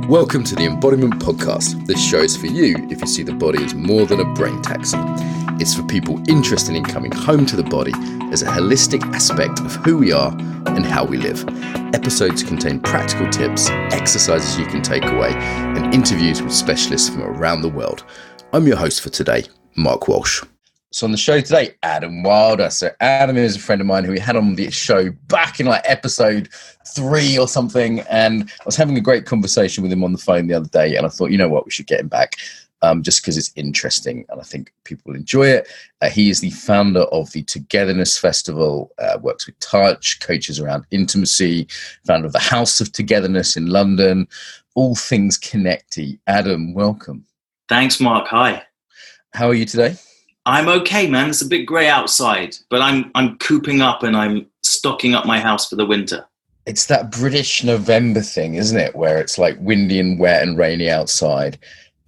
Welcome to the Embodiment Podcast. This show is for you if you see the body as more than a brain taxi. It's for people interested in coming home to the body as a holistic aspect of who we are and how we live. Episodes contain practical tips, exercises you can take away, and interviews with specialists from around the world. I'm your host for today, Mark Walsh. So on the show today, Adam Wilder. So Adam is a friend of mine who we had on the show back in like episode 3 or something. And I was having a great conversation with him on the phone the other day. And I thought, you know what, we should get him back just because it's interesting. And I think people will enjoy it. He is the founder of the Togetherness Festival, works with touch, coaches around intimacy, founder of the House of Togetherness in London, all things connecty. Adam, welcome. Thanks, Mark. Hi. How are you today? I'm okay, man. It's a bit grey outside, but I'm cooping up and I'm stocking up my house for the winter. It's that British November thing, isn't it? Where it's like windy and wet and rainy outside,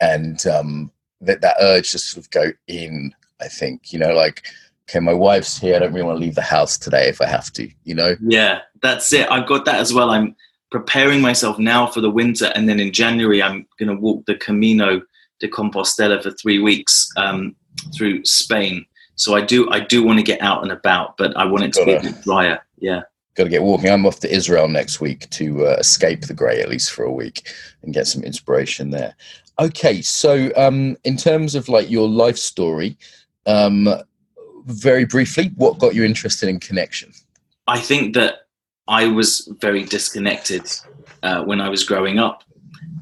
and that urge to sort of go in. I think, you know, like, okay, my wife's here. I don't really want to leave the house today if I have to, you know? Yeah, that's it. I've got that as well. I'm preparing myself now for the winter, and then in January I'm going to walk the Camino de Compostela for 3 weeks. Through Spain, so I do want to get out and about, but I want it to be a bit drier. Yeah, got to get walking. I'm off to Israel next week to escape the grey, at least for a week, and get some inspiration there. Okay, so in terms of like your life story, very briefly, what got you interested in connection? I think that I was very disconnected when I was growing up,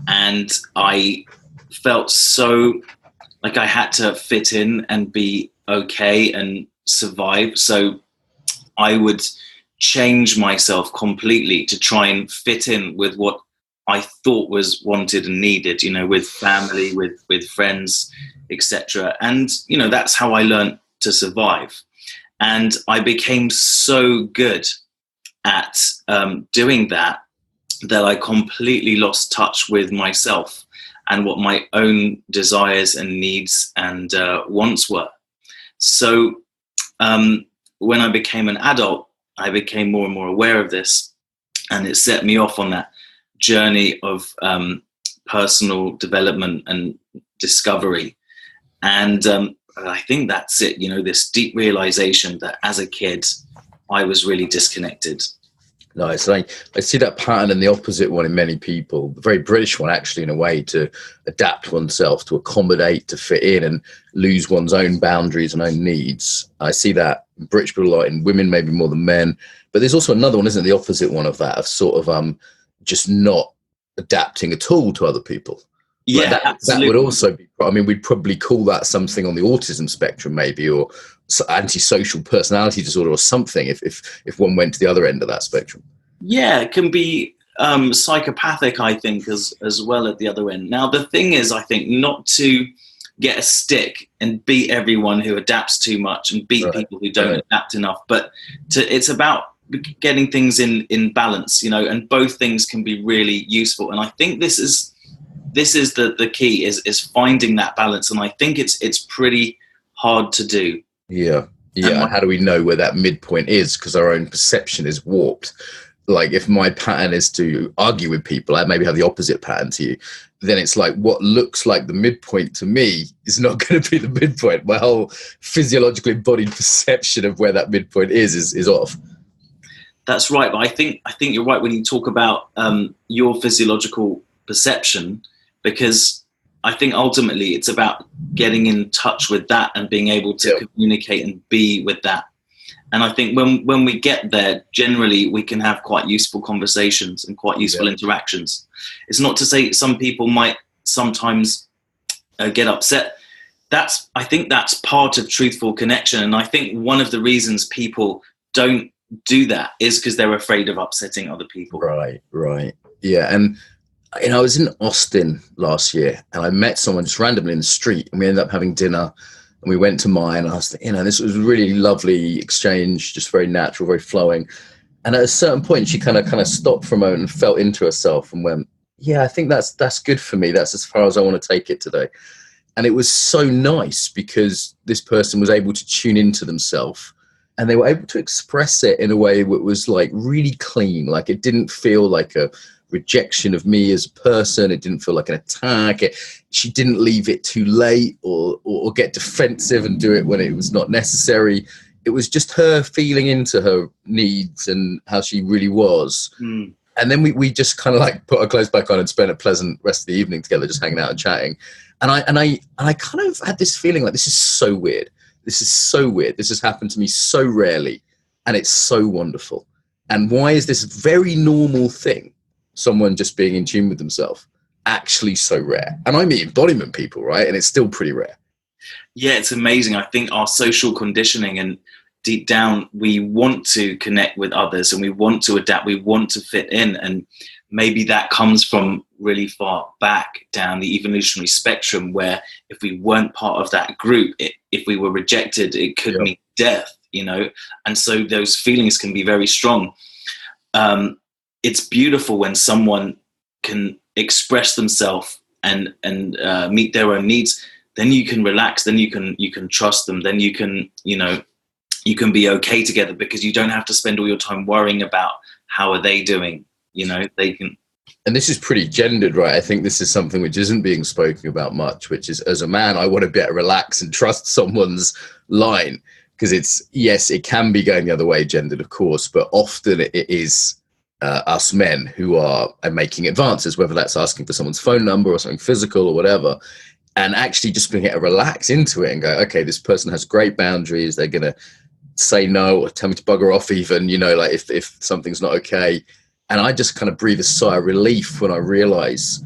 and I felt so like I had to fit in and be okay and survive. So I would change myself completely to try and fit in with what I thought was wanted and needed, you know, with family, with friends, etc. And, you know, that's how I learned to survive. And I became so good at doing that I completely lost touch with myself and what my own desires and needs and wants were. So when I became an adult, I became more and more aware of this, and it set me off on that journey of personal development and discovery. And I think that's it, you know, this deep realization that as a kid, I was really disconnected. Nice. I see that pattern in the opposite one in many people, the very British one, actually, in a way, to adapt oneself, to accommodate, to fit in and lose one's own boundaries and own needs. I see that in British people a lot, in women maybe more than men. But there's also another one, isn't it, the opposite one of that, of sort of just not adapting at all to other people. Yeah, that would also be, I mean, we'd probably call that something on the autism spectrum maybe, or antisocial personality disorder or something, if one went to the other end of that spectrum. Yeah, it can be psychopathic, I think, as well at the other end. Now, the thing is, I think, not to get a stick and beat everyone who adapts too much and beat people who don't adapt enough, but it's about getting things in balance, you know, and both things can be really useful. And I think this is the key is finding that balance, and I think it's pretty hard to do. Yeah. And how do we know where that midpoint is? Because our own perception is warped. Like if my pattern is to argue with people, I maybe have the opposite pattern to you. Then it's like what looks like the midpoint to me is not going to be the midpoint. My whole physiologically embodied perception of where that midpoint is off. That's right. But I think you're right when you talk about your physiological perception, because I think ultimately it's about getting in touch with that and being able to communicate and be with that. And I think when we get there, generally we can have quite useful conversations and quite useful interactions. It's not to say some people might sometimes get upset. I think that's part of truthful connection. And I think one of the reasons people don't do that is because they're afraid of upsetting other people. Right. Yeah. And you know, I was in Austin last year and I met someone just randomly in the street, and we ended up having dinner, and we went to mine. And I was thinking, you know, this was a really lovely exchange, just very natural, very flowing. And at a certain point, she kind of stopped for a moment and felt into herself and went, yeah, I think that's good for me. That's as far as I want to take it today. And it was so nice because this person was able to tune into themselves, and they were able to express it in a way that was like really clean. Like it didn't feel like a rejection of me as a person. It didn't feel like an attack. She didn't leave it too late or get defensive and do it when it was not necessary. It was just her feeling into her needs and how she really was. And then we just kind of like put our clothes back on and spent a pleasant rest of the evening together, just hanging out and chatting. And I kind of had this feeling like, this is so weird. This is so weird. This has happened to me so rarely, and it's so wonderful. And why is this very normal thing, someone just being in tune with themselves, actually so rare? And I meet embodiment people, right? And it's still pretty rare. Yeah, it's amazing. I think our social conditioning, and deep down, we want to connect with others and we want to adapt. We want to fit in. And maybe that comes from really far back down the evolutionary spectrum, where if we weren't part of that group, if we were rejected, it could mean death, you know? And so those feelings can be very strong. It's beautiful when someone can express themselves and meet their own needs. Then you can relax, then you can trust them, then you can, you know, you can be okay together, because you don't have to spend all your time worrying about how are they doing, you know, they can. And this is pretty gendered, right? I think this is something which isn't being spoken about much, which is, as a man, I want to be able to relax and trust someone's line, because it's, yes, it can be going the other way, gendered, of course, but often it is us men who are making advances, whether that's asking for someone's phone number or something physical or whatever. And actually just being able to relax into it and go, okay, this person has great boundaries. They're going to say no or tell me to bugger off even, you know, like if something's not okay. And I just kind of breathe a sigh of relief when I realize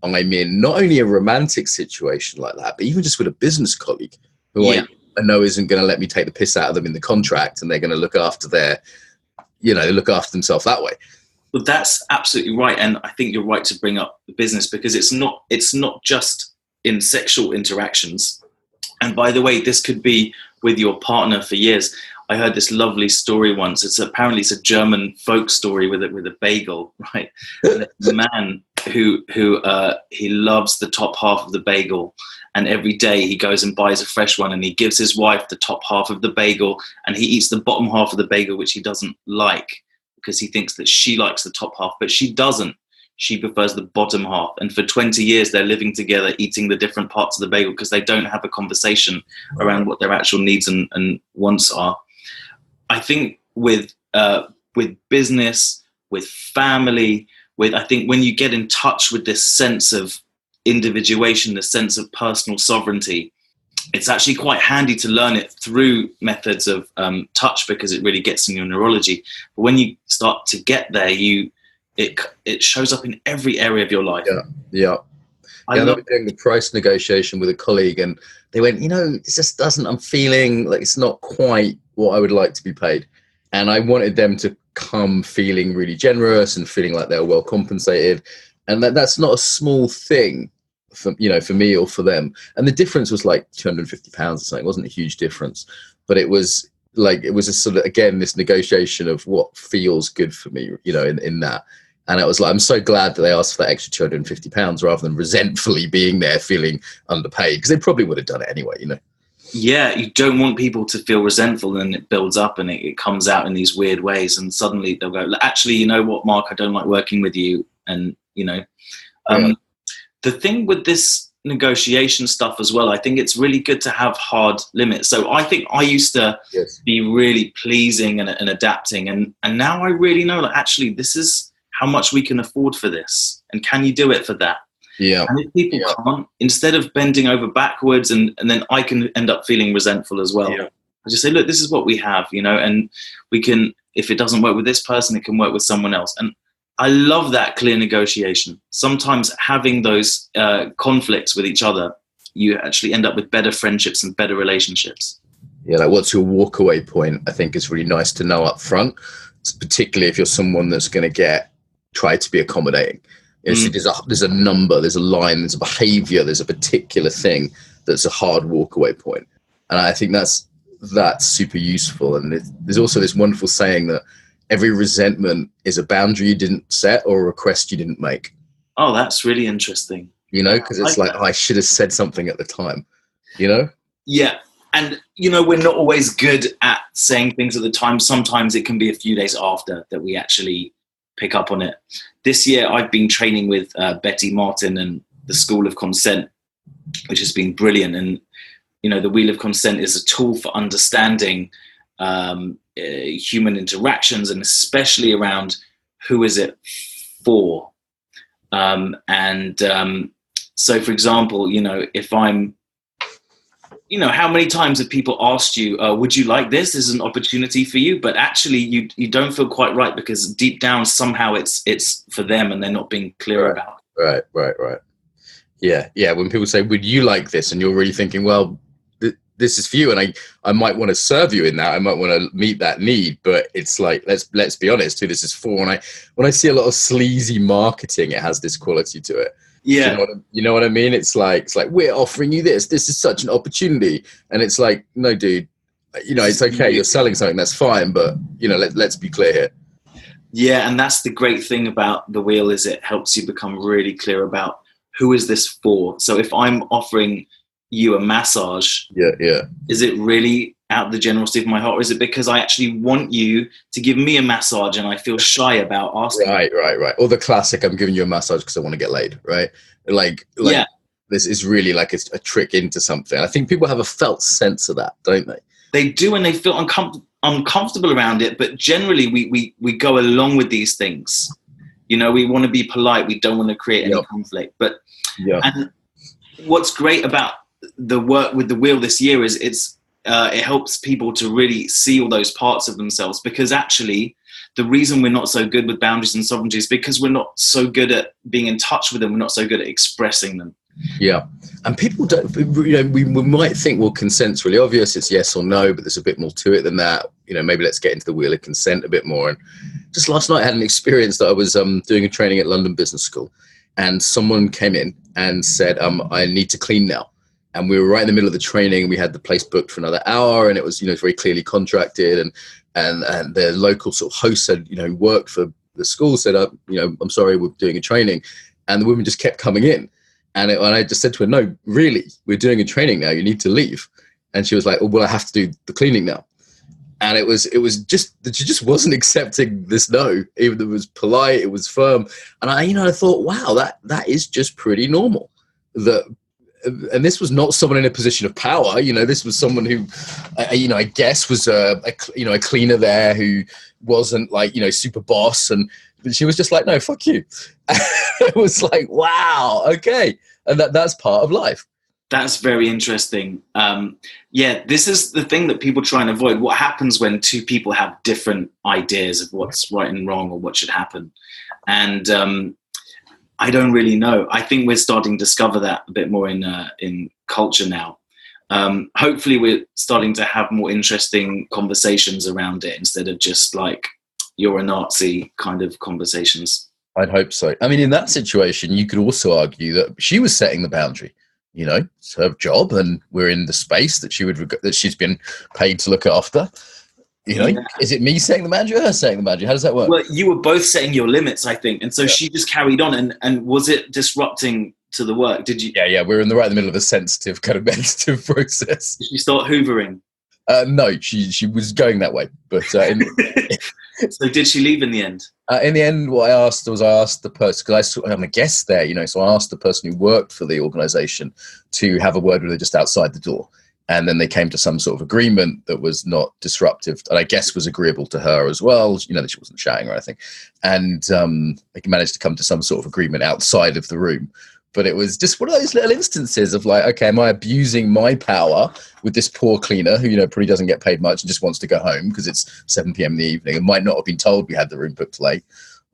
I'm in not only a romantic situation like that, but even just with a business colleague who I know isn't going to let me take the piss out of them in the contract, and they're going to look after look after themselves that way. Well, that's absolutely right. And I think you're right to bring up the business, because it's not just in sexual interactions. And by the way, this could be with your partner for years. I heard this lovely story once. It's a German folk story with a bagel, right? And the man who he loves the top half of the bagel, and every day he goes and buys a fresh one, and he gives his wife the top half of the bagel, and he eats the bottom half of the bagel, which he doesn't like, because he thinks that she likes the top half, but she doesn't. She prefers the bottom half. And for 20 years, they're living together, eating the different parts of the bagel, because they don't have a conversation around what their actual needs and wants are. I think with business, with family, I think when you get in touch with this sense of individuation, the sense of personal sovereignty, it's actually quite handy to learn it through methods of touch, because it really gets in your neurology. But when you start to get there, it shows up in every area of your life. I remember doing the price negotiation with a colleague, and they went, this just doesn't, I'm feeling like it's not quite what I would like to be paid. And I wanted them to come feeling really generous and feeling like they were well compensated. And that's not a small thing for me or for them. And the difference was like £250 or something. It wasn't a huge difference, but it was a sort of, again, this negotiation of what feels good for me, in that. And it was like, I'm so glad that they asked for that extra £250 rather than resentfully being there feeling underpaid, because they probably would have done it anyway, Yeah, you don't want people to feel resentful, and it builds up and it comes out in these weird ways. And suddenly they'll go, actually, you know what, Mark, I don't like working with you. And, the thing with this negotiation stuff as well, I think it's really good to have hard limits. So I think I used to be really pleasing and adapting. And now I really know, like, actually, this is how much we can afford for this. And can you do it for that? Yeah. And if people can't, instead of bending over backwards, and then I can end up feeling resentful as well. Yeah. I just say, look, this is what we have, and we can, if it doesn't work with this person, it can work with someone else. And I love that clear negotiation. Sometimes having those conflicts with each other, you actually end up with better friendships and better relationships. Yeah, like what's your walkaway point, I think is really nice to know up front, particularly if you're someone that's going to try to be accommodating. There's a number, there's a line, there's a behavior, there's a particular thing that's a hard walkaway point. And I think that's super useful. And there's also this wonderful saying that every resentment is a boundary you didn't set or a request you didn't make. Oh, that's really interesting. Because it's like, I should have said something at the time, Yeah. And, we're not always good at saying things at the time. Sometimes it can be a few days after that we actually pick up on it. This year, I've been training with Betty Martin and the School of Consent, which has been brilliant. And, you know, the Wheel of Consent is a tool for understanding human interactions, and especially around who is it for. So, for example, you know, if I'm, you know, how many times have people asked you, would you like this? This is an opportunity for you, but actually you don't feel quite right because deep down somehow it's for them and they're not being clear about it. Right. Yeah. When people say, would you like this? And you're really thinking, well, this is for you. And I might want to serve you in that. I might want to meet that need, but it's like, let's be honest who this is for. And when I see a lot of sleazy marketing, it has this quality to it. Yeah. You know what I mean? It's like we're offering you this. This is such an opportunity, and it's like, no, dude. You know, it's okay. You're selling something. That's fine, but you know, let's be clear here. Yeah, and that's the great thing about the wheel is it helps you become really clear about who is this for. So if I'm offering you a massage, is it really out of the generosity of my heart, or is it because I actually want you to give me a massage and I feel shy about asking? Right. Or the classic, I'm giving you a massage because I want to get laid, right? Like yeah. This is really like a trick into something. I think people have a felt sense of that, don't they? They do, and they feel uncomfortable around it, but generally we go along with these things. You know, we want to be polite, we don't want to create any conflict. But and what's great about the work with the wheel this year is it helps people to really see all those parts of themselves, because actually the reason we're not so good with boundaries and sovereignty is because we're not so good at being in touch with them. We're not so good at expressing them. Yeah. And people don't, you know, we might think, well, consent's really obvious. It's yes or no, but there's a bit more to it than that. You know, maybe let's get into the wheel of consent a bit more. And just last night I had an experience that I was doing a training at London Business School, and someone came in and said, I need to clean now. And we were right in the middle of the training, and we had the place booked for another hour, and it was, you know, very clearly contracted, and the local sort of host said, you know, worked for the school, said, you know, I'm sorry, we're doing a training. And the woman just kept coming in. And I just said to her, no, really, we're doing a training now. You need to leave. And she was like, oh, well, I have to do the cleaning now. And it was just that she just wasn't accepting this no, even though it was polite, it was firm. And I thought, wow, that is just pretty normal. And this was not someone in a position of power. You know, this was someone who, you know, I guess was a cleaner there who wasn't like, you know, super boss. And she was just like, no, fuck you. It was like, wow, okay. And that's part of life. That's very interesting. This is the thing that people try and avoid. What happens when two people have different ideas of what's right and wrong or what should happen? And I don't really know. I think we're starting to discover that a bit more in culture now. Hopefully we're starting to have more interesting conversations around it instead of just like, you're a Nazi kind of conversations. I'd hope so. I mean, in that situation, you could also argue that she was setting the boundary. You know, it's her job, and we're in the space that she's been paid to look after. You know, Is it me setting the boundary or her setting the boundary? How does that work? Well, you were both setting your limits, I think, and so she just carried on. And was it disrupting to the work? Did you? Yeah, we're in the middle of a sensitive kind of meditative process. Did you start hoovering? No, she was going that way, but. So did she leave in the end? In the end, what I asked the person, because I'm a guest there, you know, so I asked the person who worked for the organisation to have a word with her just outside the door. And then they came to some sort of agreement that was not disruptive, and I guess was agreeable to her as well, you know, that she wasn't shouting or anything. And they managed to come to some sort of agreement outside of the room. But it was just one of those little instances of like, okay, am I abusing my power with this poor cleaner who, you know, probably doesn't get paid much and just wants to go home because it's 7 p.m. in the evening and might not have been told we had the room booked late?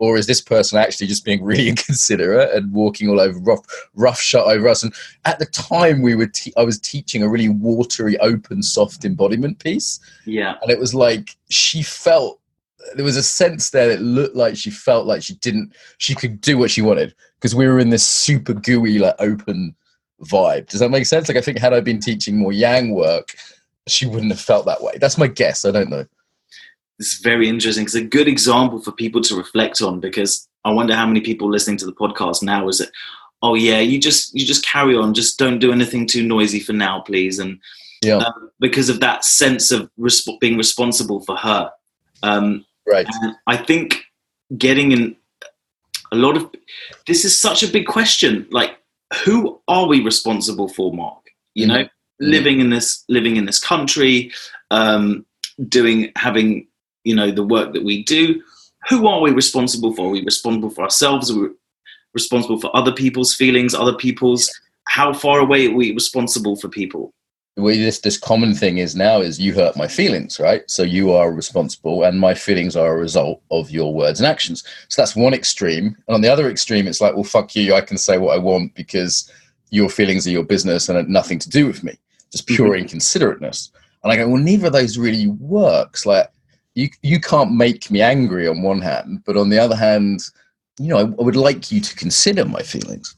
Or is this person actually just being really inconsiderate and walking all over rough shot over us? And at the time I was teaching a really watery, open, soft embodiment piece. Yeah. And it was like there was a sense there that looked like she felt like she could do what she wanted because we were in this super gooey, like open vibe. Does that make sense? Like, I think had I been teaching more yang work, she wouldn't have felt that way. That's my guess. I don't know. It's very interesting. It's a good example for people to reflect on, because I wonder how many people listening to the podcast now is it, oh yeah, you just carry on. Just don't do anything too noisy for now, please. And because of that sense of being responsible for her. Right. And I think getting in a lot of, this is such a big question. Like, who are we responsible for, Mark? You know, living in this country, having, you know, the work that we do. Who are we responsible for? Are we responsible for ourselves? Are we responsible for other people's feelings, how far away are we responsible for people? Well, this common thing is now is you hurt my feelings, right? So you are responsible, and my feelings are a result of your words and actions. So that's one extreme. And on the other extreme, it's like, well, fuck you. I can say what I want because your feelings are your business and had nothing to do with me. Just pure inconsiderateness. And I go, well, neither of those really works. Like, you can't make me angry on one hand, but on the other hand, you know, I would like you to consider my feelings.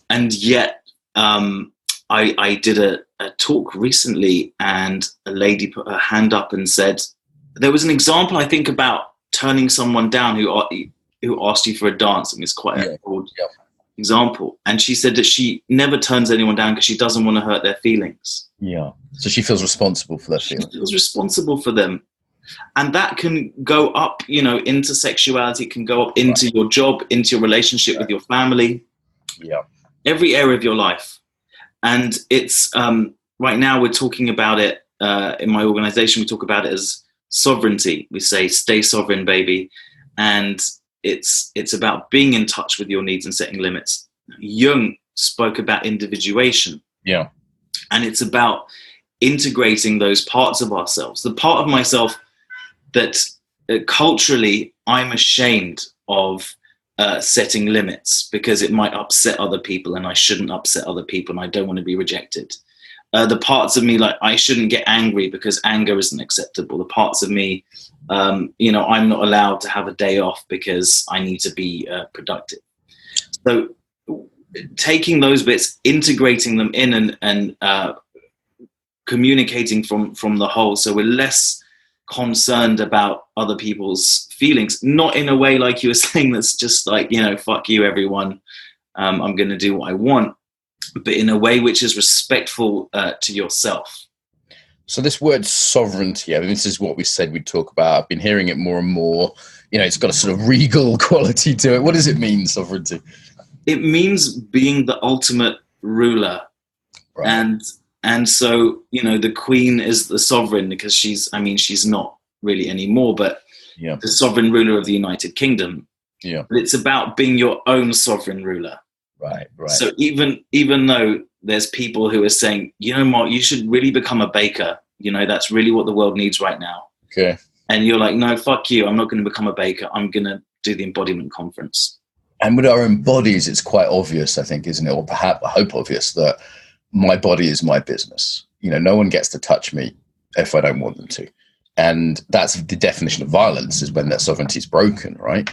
And yet, I did a talk recently, and a lady put her hand up and said, there was an example, I think, about turning someone down who asked you for a dance. I mean, it's quite a broad example. And she said that she never turns anyone down because she doesn't want to hurt their feelings. Yeah. So she feels responsible for their feelings. She feels responsible for them. And that can go up, you know, into sexuality, can go up into your job, into your relationship with your family. Yeah. Every area of your life. And it's right now we're talking about it in my organization. We talk about it as sovereignty. We say, stay sovereign, baby. And it's about being in touch with your needs and setting limits. Jung spoke about individuation. Yeah. And it's about integrating those parts of ourselves. The part of myself that culturally I'm ashamed of setting limits because it might upset other people, and I shouldn't upset other people, and I don't want to be rejected. The parts of me, like, I shouldn't get angry because anger isn't acceptable. The parts of me, you know, I'm not allowed to have a day off because I need to be productive. So taking those bits, integrating them in, and communicating from the whole, so we're less concerned about other people's feelings, not in a way like you were saying that's just like, you know, fuck you everyone, I'm going to do what I want, but in a way which is respectful to yourself. So this word sovereignty, I mean, this is what we said we'd talk about. I've been hearing it more and more. You know, it's got a sort of regal quality to it. What does it mean, sovereignty? It means being the ultimate ruler. Right. And so, you know, the queen is the sovereign because she's not really anymore, but the sovereign ruler of the United Kingdom. Yeah. But it's about being your own sovereign ruler. Right. So even though there's people who are saying, you know, Mark, you should really become a baker. You know, that's really what the world needs right now. Okay. And you're like, no, fuck you. I'm not going to become a baker. I'm going to do the embodiment conference. And with our own bodies, it's quite obvious, I think, isn't it? Or perhaps I hope obvious that my body is my business. You know, no one gets to touch me if I don't want them to. And that's the definition of violence, is when that sovereignty is broken, right?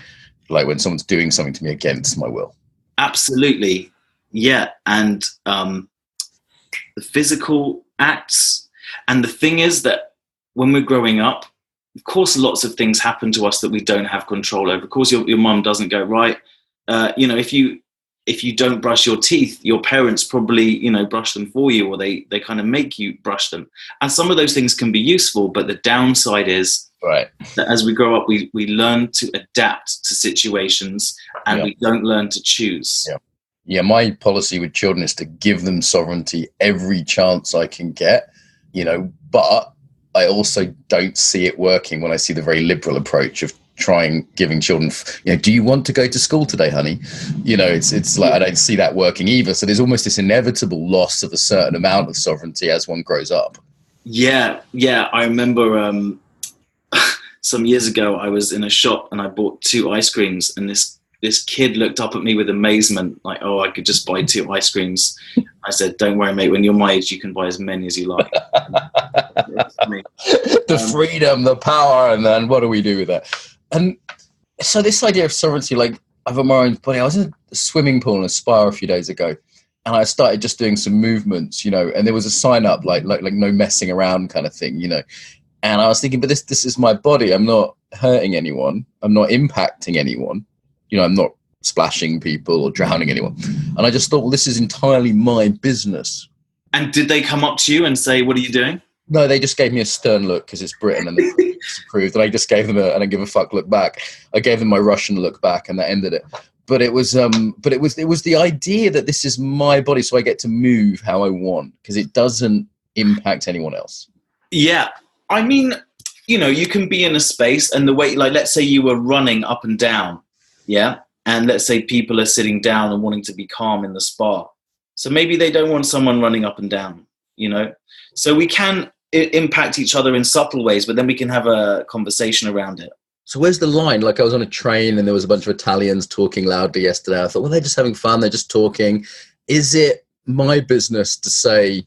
Like when someone's doing something to me against my will. Absolutely. Yeah. And the physical acts. And the thing is that when we're growing up, of course, lots of things happen to us that we don't have control over. Of course, your mum doesn't go, right, you know, if you don't brush your teeth, your parents probably, you know, brush them for you, or they kind of make you brush them. And some of those things can be useful, but the downside is that as we grow up, we learn to adapt to situations, and we don't learn to choose. Yeah, my policy with children is to give them sovereignty every chance I can get, you know, but I also don't see it working when I see the very liberal approach of giving children, you know, do you want to go to school today, honey? You know, it's like, I don't see that working either. So there's almost this inevitable loss of a certain amount of sovereignty as one grows up. Yeah. I remember some years ago, I was in a shop and I bought 2 ice creams, and this kid looked up at me with amazement, like, oh, I could just buy 2 ice creams. I said, don't worry, mate, when you're my age, you can buy as many as you like. The freedom, the power, and then what do we do with that? And so this idea of sovereignty, like, I've got my own body. I was in a swimming pool in Aspire a few days ago, and I started just doing some movements, you know, and there was a sign up like no messing around kind of thing, you know. And I was thinking, but this is my body. I'm not hurting anyone. I'm not impacting anyone. You know, I'm not splashing people or drowning anyone. And I just thought, well, this is entirely my business. And did they come up to you and say, what are you doing? No, they just gave me a stern look because it's Britain and they disapproved. And I just gave them a I don't give a fuck look back. I gave them my Russian look back, and that ended it. But it was the idea that this is my body, so I get to move how I want because it doesn't impact anyone else. Yeah, I mean, you can be in a space, and the way, like, let's say you were running up and down, yeah, and let's say people are sitting down and wanting to be calm in the spa, so maybe they don't want someone running up and down, so we can impact each other in subtle ways, but then we can have a conversation around it. So where's the line? Like, I was on a train and there was a bunch of Italians talking loudly yesterday. I thought, well, they're just having fun. They're just talking. Is it my business to say,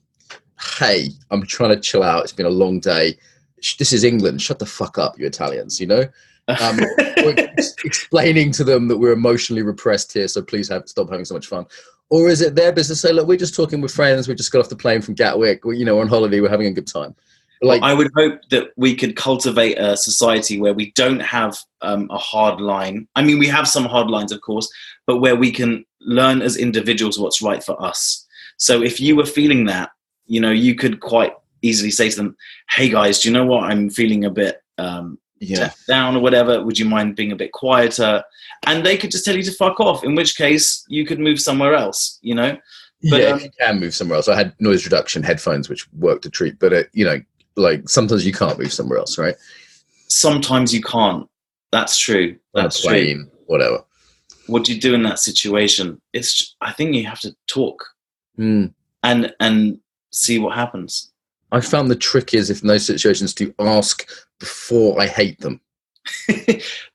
hey, I'm trying to chill out. It's been a long day. This is England. Shut the fuck up, you Italians, Or explaining to them that we're emotionally repressed here, so please stop having so much fun. Or is it their business to say, look, we're just talking with friends. We just got off the plane from Gatwick. We're on holiday. We're having a good time. Like, I would hope that we could cultivate a society where we don't have a hard line. I mean, we have some hard lines, of course, but where we can learn as individuals what's right for us. So if you were feeling that, you could quite easily say to them, hey guys, do you know what? I'm feeling a bit down or whatever. Would you mind being a bit quieter? And they could just tell you to fuck off, in which case you could move somewhere else, But, yeah, you can move somewhere else. I had noise reduction headphones, which worked a treat, but, like sometimes you can't move somewhere else, right? Sometimes you can't. That's true. That's true. Whatever. What do you do in that situation? I think you have to talk and see what happens. I found the trick is, if in those situations, to ask before I hate them.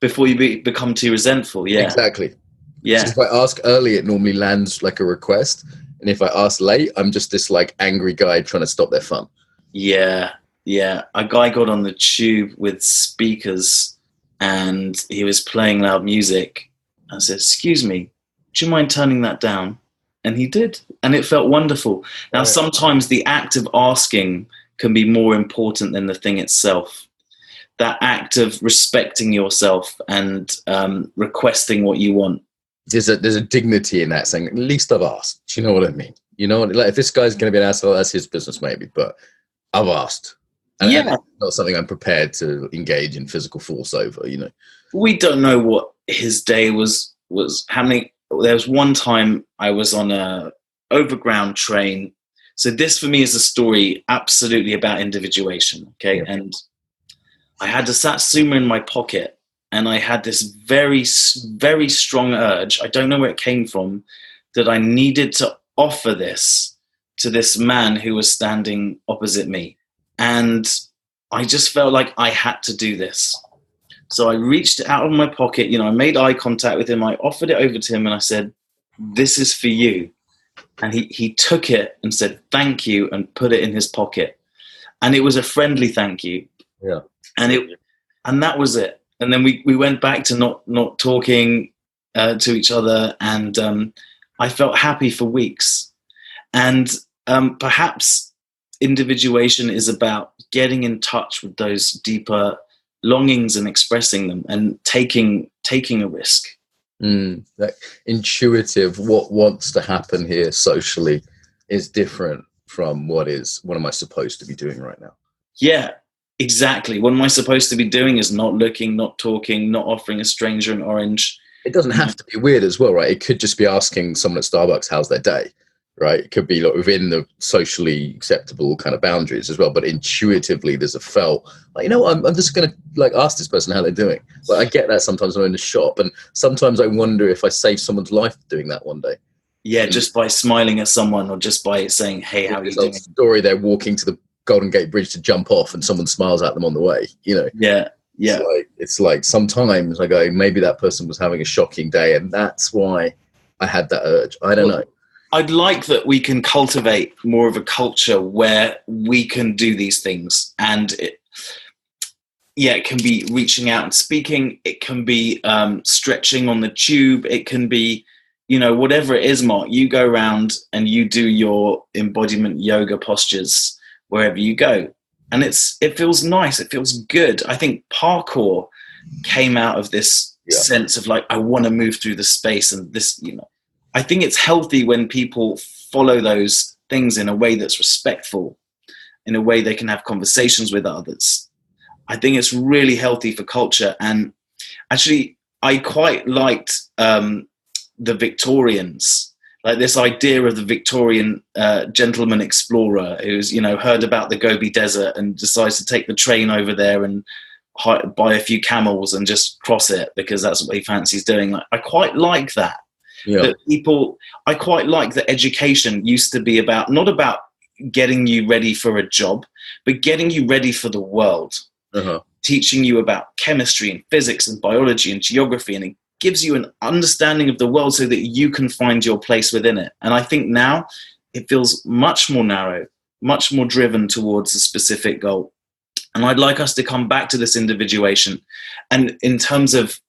Before you become too resentful, yeah. Exactly. Yeah. So if I ask early, it normally lands like a request. And if I ask late, I'm just this like angry guy trying to stop their fun. Yeah. Yeah, a guy got on the tube with speakers and he was playing loud music. I said, excuse me, do you mind turning that down? And he did. And it felt wonderful. Now, sometimes the act of asking can be more important than the thing itself. That act of respecting yourself and requesting what you want. There's a dignity in that, saying, at least I've asked. Do you know what I mean? Like, if this guy's going to be an asshole, that's his business maybe, but I've asked. And it's not something I'm prepared to engage in physical force over, We don't know what his day was happening. There was one time I was on a overground train. So this for me is a story absolutely about individuation. Okay. Yeah. And I had a Satsuma in my pocket and I had this very, very strong urge. I don't know where it came from, that I needed to offer this to this man who was standing opposite me. And I just felt like I had to do this. So I reached out of my pocket, I made eye contact with him. I offered it over to him and I said, this is for you. And he took it and said, thank you, and put it in his pocket. And it was a friendly thank you. Yeah. And that was it. And then we went back to not talking to each other. And I felt happy for weeks. And perhaps individuation is about getting in touch with those deeper longings and expressing them and taking a risk. That intuitive, what wants to happen here socially is different from what am I supposed to be doing right now? Yeah, exactly. What am I supposed to be doing is not looking, not talking, not offering a stranger an orange. It doesn't have to be weird as well, right? It could just be asking someone at Starbucks how's their day. Right, it could be like within the socially acceptable kind of boundaries as well, but intuitively there's a felt like, I'm just going to like ask this person how they're doing. Like, I get that sometimes when I'm in the shop, and sometimes I wonder if I save someone's life doing that one day. Yeah, just by smiling at someone or just by saying, hey, how are you doing? Story, they're walking to the Golden Gate Bridge to jump off and someone smiles at them on the way, Yeah. It's like sometimes I go, maybe that person was having a shocking day and that's why I had that urge. I don't know. I'd like that we can cultivate more of a culture where we can do these things. And it can be reaching out and speaking. It can be stretching on the tube. It can be, whatever it is, Mark. You go around and you do your embodiment yoga postures wherever you go. And it feels nice. It feels good. I think parkour came out of this sense of like, I want to move through the space and this, I think it's healthy when people follow those things in a way that's respectful, in a way they can have conversations with others. I think it's really healthy for culture. And actually, I quite liked the Victorians, like this idea of the Victorian gentleman explorer who's, you know, heard about the Gobi Desert and decides to take the train over there and buy a few camels and just cross it because that's what he fancies doing. Like, I quite like that. Yeah. I quite like that education used to be about, not about getting you ready for a job, but getting you ready for the world. Teaching you about chemistry and physics and biology and geography, and it gives you an understanding of the world so that you can find your place within it. And I think now it feels much more narrow, much more driven towards a specific goal. And I'd like us to come back to this individuation. And in terms of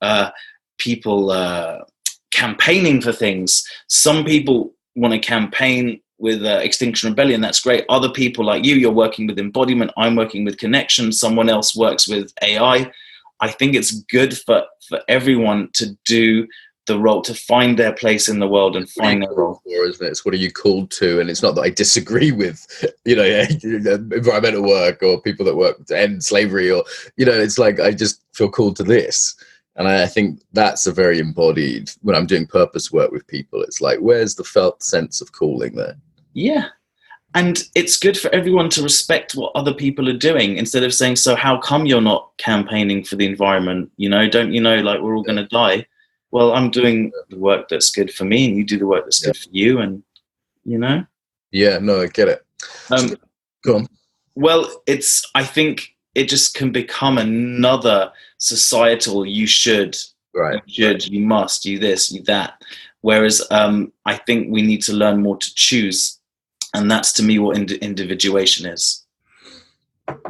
people campaigning for things, some people want to campaign with Extinction Rebellion. That's great. Other people like you're working with embodiment. I'm working with connection. Someone else works with AI. I think it's good for everyone to do the role, to find their place in the world and find their role. Isn't it? It's what are you called to? And it's not that I disagree with, you know, environmental work or people that work to end slavery, or, you know, it's like I just feel called to this. And I think that's a very embodied, when I'm doing purpose work with people, it's like, where's the felt sense of calling there? Yeah. And it's good for everyone to respect what other people are doing instead of saying, so how come you're not campaigning for the environment? You know, don't you know, like, we're all going to die? Well, I'm doing the work that's good for me and you do the work that's good for you. And, you know? Yeah, no, I get it. Go on. Well, I think it just can become another societal, you should, you must, you this, you that. Whereas I think we need to learn more to choose. And that's, to me, what individuation is.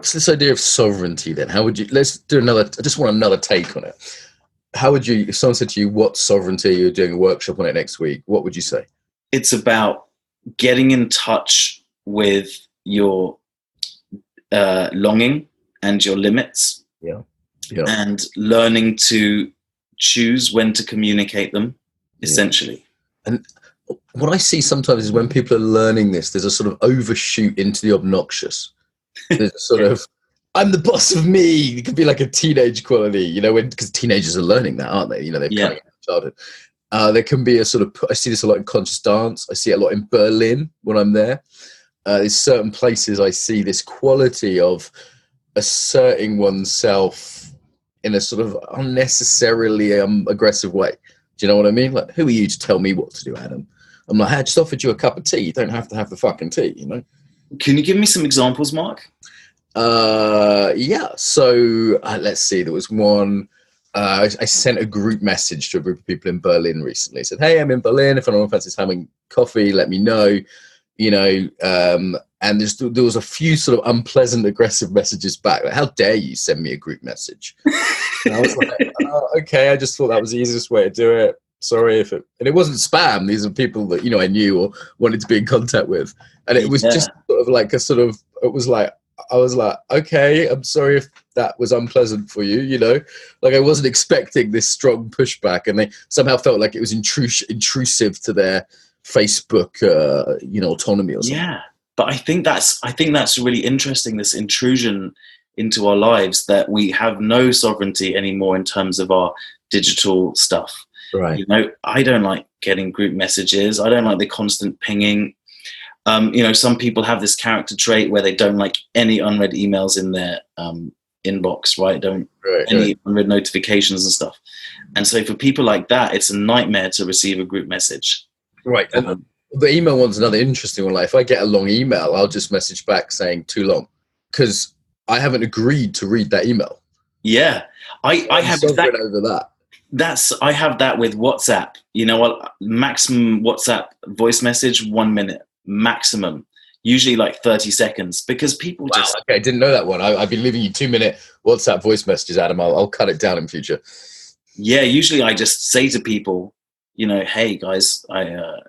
So this idea of sovereignty, then, how would you, let's do another, I just want another take on it. How would you, if someone said to you, what sovereignty, you're doing a workshop on it next week, what would you say? It's about getting in touch with your longing and your limits. Yeah. And learning to choose when to communicate them, essentially. And what I see sometimes is when people are learning this, there's a sort of overshoot into the obnoxious. There's a sort of, I'm the boss of me. It could be like a teenage quality, you know, because teenagers are learning that, aren't they? You know, they're coming out of childhood. There can be a sort of, I see this a lot in conscious dance. I see it a lot in Berlin when I'm there. There's certain places I see this quality of asserting oneself in a sort of unnecessarily aggressive way. Do you know what I mean? Like, who are you to tell me what to do, Adam? I'm like, I just offered you a cup of tea. You don't have to have the fucking tea, you know? Can you give me some examples, Mark? Yeah. So let's see. There was one. I sent a group message to a group of people in Berlin recently. I said, hey, I'm in Berlin. If anyone fancies having coffee, let me know. You know, and there was a few sort of unpleasant, aggressive messages back. Like, how dare you send me a group message? And I was like, okay, I just thought that was the easiest way to do it. Sorry if it, and it wasn't spam. These are people that, you know, I knew or wanted to be in contact with. And it was just sort of like it was like, I was like, okay, I'm sorry if that was unpleasant for you, you know, like I wasn't expecting this strong pushback, and they somehow felt like it was intrusive to their Facebook, you know, autonomy or something. Yeah. But I think that's really interesting, this intrusion into our lives, that we have no sovereignty anymore in terms of our digital stuff. Right. You know, I don't like getting group messages. I don't like the constant pinging. You know, some people have this character trait where they don't like any unread emails in their inbox, right? Any unread notifications and stuff. And so for people like that, it's a nightmare to receive a group message. Right. And the email one's another interesting one. Like, if I get a long email, I'll just message back saying too long, because I haven't agreed to read that email. Yeah. I have that over that. I have that with WhatsApp. You know what? Maximum WhatsApp voice message, 1 minute maximum, usually like 30 seconds, because people just. Okay, I didn't know that one. I've been leaving you 2 minute WhatsApp voice messages, Adam. I'll cut it down in future. Yeah, usually I just say to people, you know, hey guys, I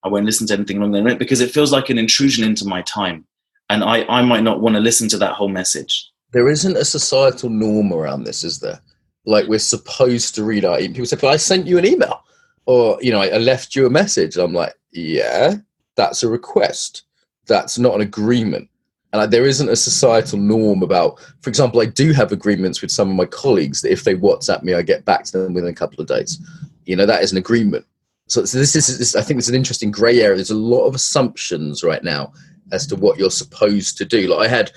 won't listen to anything longer than a minute, because it feels like an intrusion into my time, and I might not want to listen to that whole message. There isn't a societal norm around this, is there? Like, we're supposed to read our email. People say, but I sent you an email, or, you know, I left you a message. I'm like, yeah, that's a request. That's not an agreement. And there isn't a societal norm about, for example, I do have agreements with some of my colleagues that if they WhatsApp me, I get back to them within a couple of days. That is an agreement. So this is, I think it's an interesting grey area. There's a lot of assumptions right now as to what you're supposed to do. Like I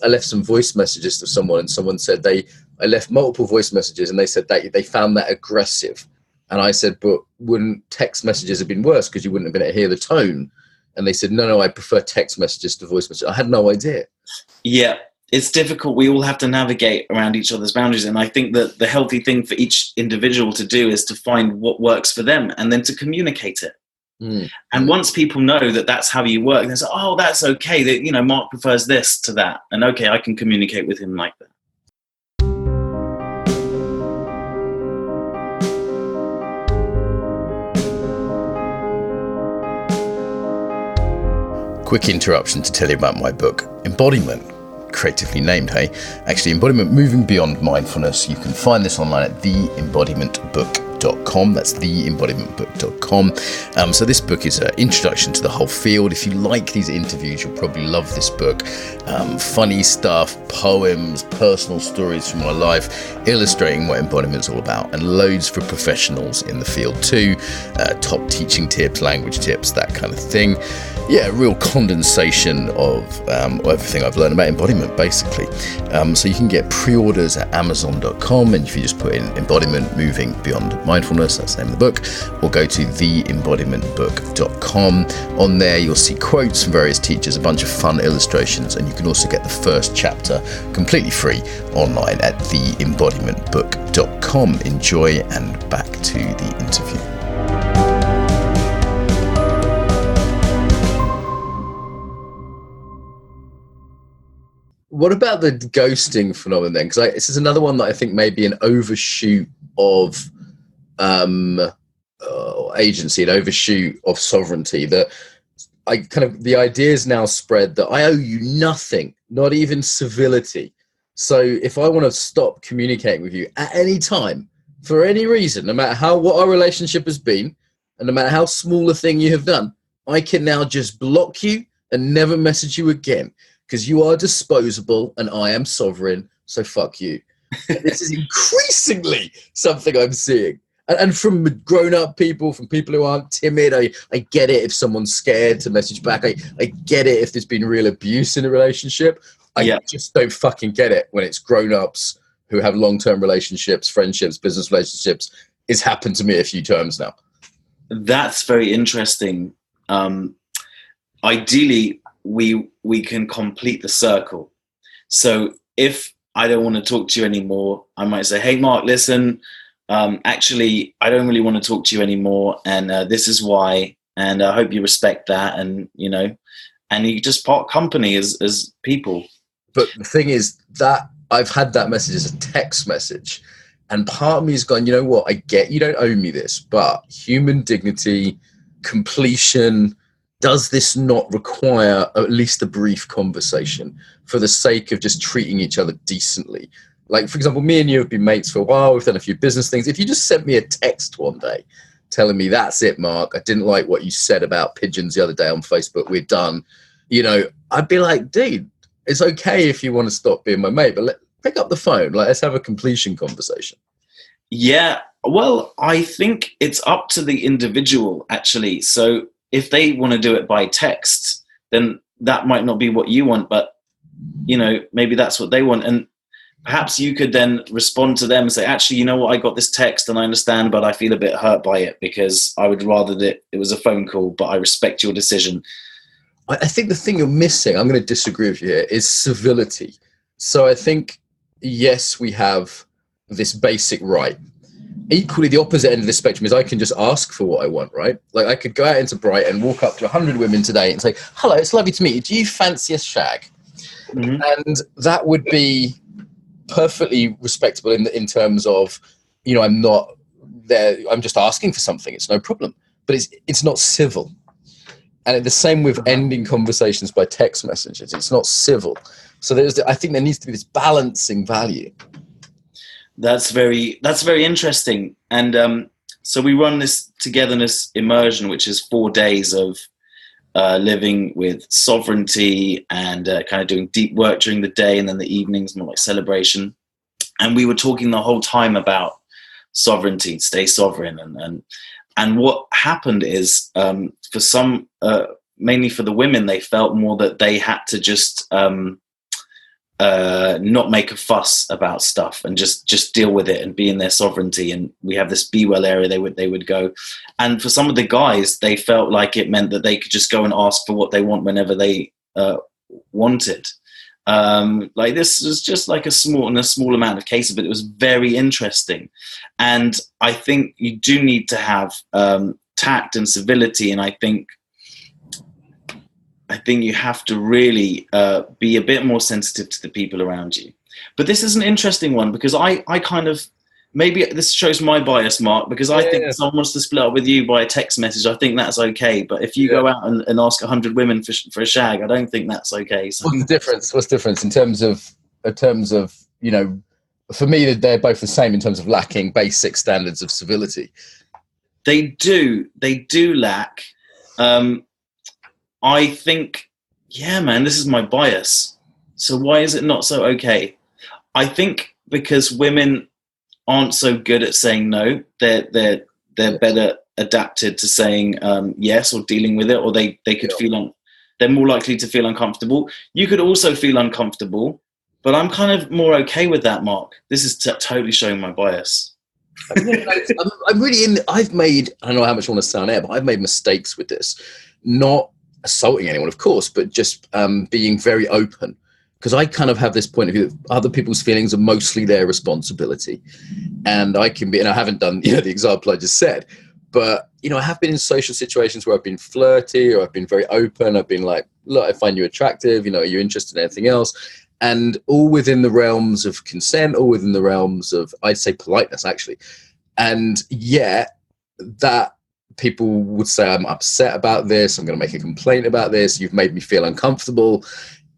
left some voice messages to someone, and someone said I left multiple voice messages, and they said they found that aggressive. And I said, but wouldn't text messages have been worse because you wouldn't have been able to hear the tone? And they said, no, I prefer text messages to voice messages. I had no idea. Yeah, it's difficult. We all have to navigate around each other's boundaries. And I think that the healthy thing for each individual to do is to find what works for them and then to communicate it. And once people know that that's how you work, they say, oh, that's okay. That, Mark prefers this to that. And okay, I can communicate with him like that. Quick interruption to tell you about my book, Embodiment. Creatively named, hey? Actually, Embodiment Moving Beyond Mindfulness. You can find this online at theembodimentbook.com. That's theembodimentbook.com. So this book is an introduction to the whole field. If you like these interviews, you'll probably love this book. Funny stuff, poems, personal stories from my life, illustrating what embodiment's all about, and loads for professionals in the field too. Top teaching tips, language tips, that kind of thing. Yeah, a real condensation of everything I've learned about embodiment, basically. So you can get pre-orders at Amazon.com, and if you just put in Embodiment Moving Beyond Mindfulness, that's the name of the book, or go to theembodimentbook.com. On there, you'll see quotes from various teachers, a bunch of fun illustrations, and you can also get the first chapter completely free online at theembodimentbook.com. Enjoy, and back to the interview. What about the ghosting phenomenon then? Because this is another one that I think may be an overshoot of agency, an overshoot of sovereignty. That the idea is now spread that I owe you nothing, not even civility. So if I want to stop communicating with you at any time, for any reason, no matter what our relationship has been, and no matter how small a thing you have done, I can now just block you and never message you again. Because you are disposable and I am sovereign, so fuck you. This is increasingly something I'm seeing. And from grown-up people, from people who aren't timid, I get it if someone's scared to message back. I get it if there's been real abuse in a relationship. I just don't fucking get it when it's grown-ups who have long-term relationships, friendships, business relationships. It's happened to me a few times now. That's very interesting. Ideally, we can complete the circle. So if I don't want to talk to you anymore, I might say, hey, Mark, listen, actually, I don't really want to talk to you anymore. And this is why. And I hope you respect that. And, and you just part company as people. But the thing is that I've had that message as a text message. And part of me has gone, you know what? I get you don't owe me this, but human dignity, completion, does this not require at least a brief conversation for the sake of just treating each other decently? Like, for example, me and you have been mates for a while. We've done a few business things. If you just sent me a text one day telling me, that's it, Mark, I didn't like what you said about pigeons the other day on Facebook, we're done. I'd be like, dude, it's okay if you want to stop being my mate, but pick up the phone. Let's have a completion conversation. Yeah, well, I think it's up to the individual, actually. So if they want to do it by text, then that might not be what you want, but, maybe that's what they want. And perhaps you could then respond to them and say, actually, you know what, I got this text and I understand, but I feel a bit hurt by it because I would rather that it was a phone call, but I respect your decision. I think the thing you're missing, I'm going to disagree with you here, is civility. So I think, yes, we have this basic right. Equally, the opposite end of the spectrum is I can just ask for what I want, right? Like I could go out into Brighton, walk up to 100 women today and say, hello, it's lovely to meet you. Do you fancy a shag? Mm-hmm. And that would be perfectly respectable in terms of, I'm not there. I'm just asking for something. It's no problem. But it's not civil. And the same with ending conversations by text messages. It's not civil. So I think there needs to be this balancing value. That's very interesting. And so we run this Togetherness immersion, which is 4 days of living with sovereignty and kind of doing deep work during the day, and then the evenings more like celebration. And we were talking the whole time about sovereignty, stay sovereign, and what happened is, for some, mainly for the women, they felt more that they had to just not make a fuss about stuff and just deal with it and be in their sovereignty. And we have this be well area they would go. And for some of the guys, they felt like it meant that they could just go and ask for what they want whenever they wanted. Like this was just like a small amount of cases, but it was very interesting. And I think you do need to have tact and civility, and I think you have to really be a bit more sensitive to the people around you. But this is an interesting one, because I kind of, maybe this shows my bias, Mark, because I think if someone wants to split up with you by a text message, I think that's okay. But if you go out and ask 100 women for a shag, I don't think that's okay. So. What's the difference in terms of, you know, for me, they're both the same in terms of lacking basic standards of civility. They do lack. I think, yeah, man, this is my bias. So why is it not so okay? I think because women aren't so good at saying no. They're better adapted to saying yes, or dealing with it, or they could feel they're more likely to feel uncomfortable. You could also feel uncomfortable, but I'm kind of more okay with that, Mark. This is totally showing my bias. I'm really I've made, I don't know how much I want to say on air, but I've made mistakes with this. Not assaulting anyone, of course, but just being very open. Because I kind of have this point of view that other people's feelings are mostly their responsibility. And I can be, and I haven't done, you know, the example I just said, but, you know, I have been in social situations where I've been flirty, or I've been very open. I've been like, look, I find you attractive, you know, are you interested in anything else? And all within the realms of consent, all within the realms of, I'd say, politeness, actually. And yet that people would say, I'm upset about this, I'm going to make a complaint about this, you've made me feel uncomfortable.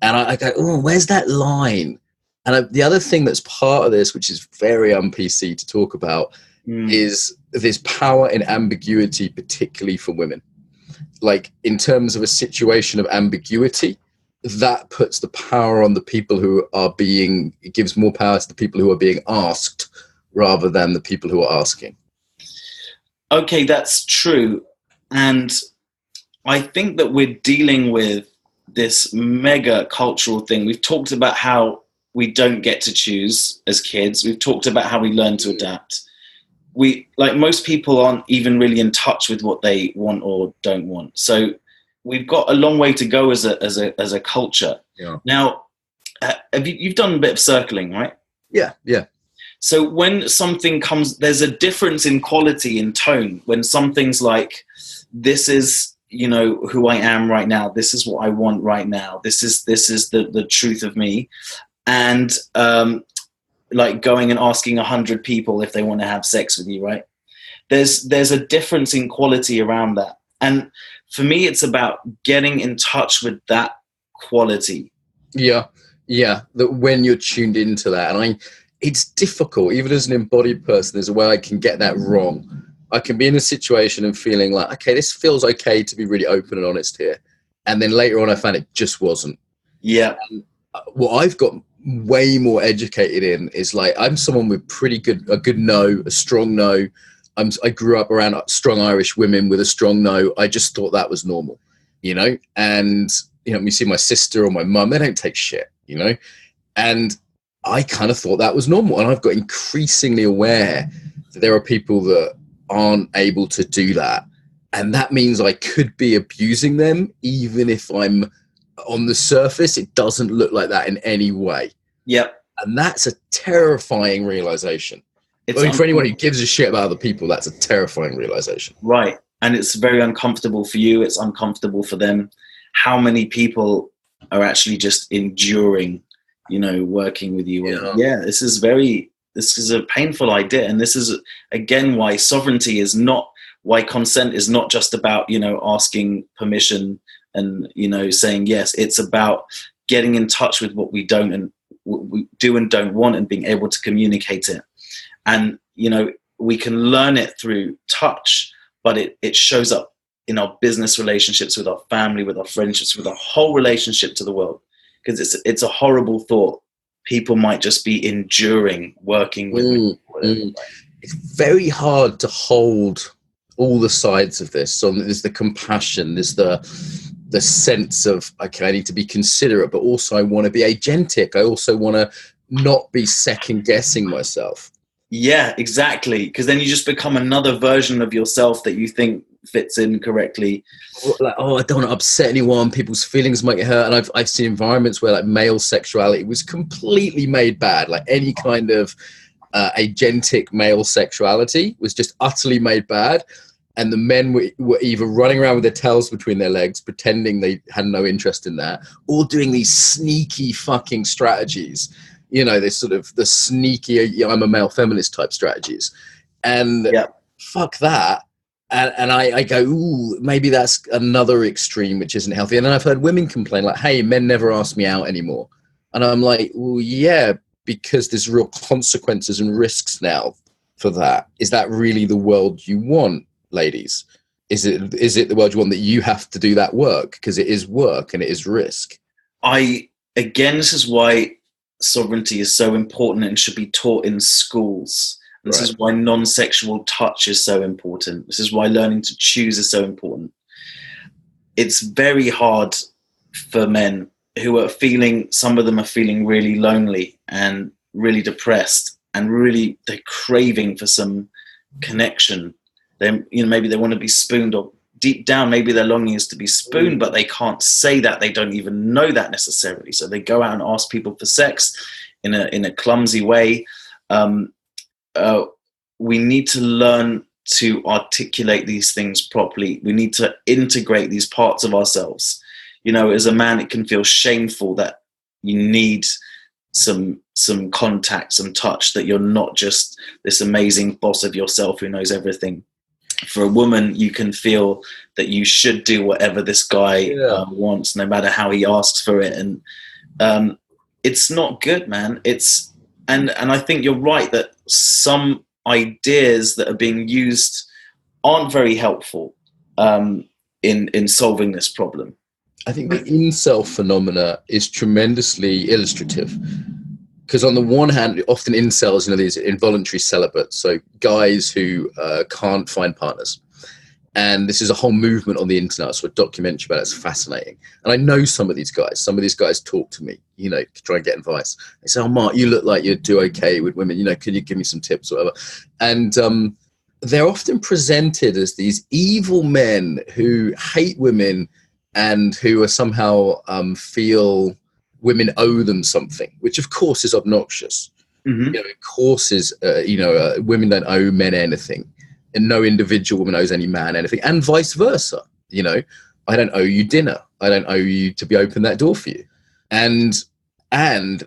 And I go, oh, where's that line? And the other thing that's part of this, which is very un-PC to talk about, is this power in ambiguity, particularly for women. Like, in terms of a situation of ambiguity, that puts the power on the people who are being, it gives more power to the people who are being asked rather than the people who are asking. Okay, that's true. And I think that we're dealing with this mega cultural thing. We've talked about how we don't get to choose as kids. We've talked about how we learn to adapt. We, like, most people aren't even really in touch with what they want or don't want. So we've got a long way to go as a culture. Yeah. Now, you've done a bit of circling, right? Yeah. So when something comes, there's a difference in quality, in tone. When something's like, this is, you know, who I am right now. This is what I want right now. This is the truth of me. And like going and asking 100 people if they want to have sex with you, right? There's a difference in quality around that. And for me, it's about getting in touch with that quality. Yeah. That when you're tuned into that, and it's difficult, even as an embodied person, there's a way I can get that wrong. I can be in a situation and feeling like, okay, this feels okay to be really open and honest here. And then later on, I found it just wasn't. Yeah. And what I've got way more educated in is, like, I'm someone with a good no, a strong no. I grew up around strong Irish women with a strong no. I just thought that was normal, you know? And, you know, we see my sister or my mum, they don't take shit, you know? And I kind of thought that was normal. And I've got increasingly aware that there are people that aren't able to do that. And that means I could be abusing them, even if I'm on the surface, it doesn't look like that in any way. Yep. And that's a terrifying realization. For anyone who gives a shit about other people, that's a terrifying realization. Right. And it's very uncomfortable for you. It's uncomfortable for them. How many people are actually just enduring, you know, working with you? Yeah, this is a painful idea. And this is, again, why sovereignty is not, why consent is not just about, you know, asking permission and, you know, saying yes. It's about getting in touch with what we don't and what we do and don't want, and being able to communicate it. And, you know, we can learn it through touch, but it shows up in our business relationships, with our family, with our friendships, with our whole relationship to the world. Because it's a horrible thought. People might just be enduring working with me. It's very hard to hold all the sides of this. So there's the compassion, there's the sense of, okay, I need to be considerate, but also I want to be agentic. I also want to not be second guessing myself. Yeah, exactly. Because then you just become another version of yourself that you think fits in correctly. Like, oh, I don't want to upset anyone. People's feelings might get hurt. And I've seen environments where like male sexuality was completely made bad. Like any kind of agentic male sexuality was just utterly made bad. And the men were either running around with their tails between their legs, pretending they had no interest in that, or doing these sneaky fucking strategies. You know, this sort of the sneaky, I'm a male feminist type strategies. And fuck that. And I go, ooh, maybe that's another extreme which isn't healthy. And then I've heard women complain like, hey, men never ask me out anymore. And I'm like, well, yeah, because there's real consequences and risks now for that. Is that really the world you want, ladies? Is it the world you want that you have to do that work? Because it is work and it is risk. Again, this is why sovereignty is so important and should be taught in schools. This is why non-sexual touch is so important. This is why learning to choose is so important. It's very hard for men who are some of them are feeling really lonely and really depressed and really they're craving for some connection. Maybe they want to be spooned, or deep down, maybe their longing is to be spooned, but they can't say that. They don't even know that necessarily. So they go out and ask people for sex in a clumsy way. We need to learn to articulate these things properly. We need to integrate these parts of ourselves. You know, as a man, it can feel shameful that you need some contact, some touch, that you're not just this amazing boss of yourself who knows everything. For a woman, you can feel that you should do whatever this guy wants, no matter how he asks for it. And it's not good, man. And I think you're right that some ideas that are being used aren't very helpful in solving this problem. I think the incel phenomena is tremendously illustrative. Because on the one hand, often incels, these involuntary celibates, so guys who can't find partners. And this is a whole movement on the internet, so a documentary about it. It's fascinating. And I know some of these guys. Some of these guys talk to me, to try and get advice. They say, oh, Mark, you look like you'd do okay with women. Can you give me some tips or whatever? And they're often presented as these evil men who hate women and who are somehow feel women owe them something, which of course is obnoxious. Mm-hmm. Of course is, women don't owe men anything. And no individual woman owes any man anything, and vice versa. I don't owe you dinner. I don't owe you to be open that door for you. And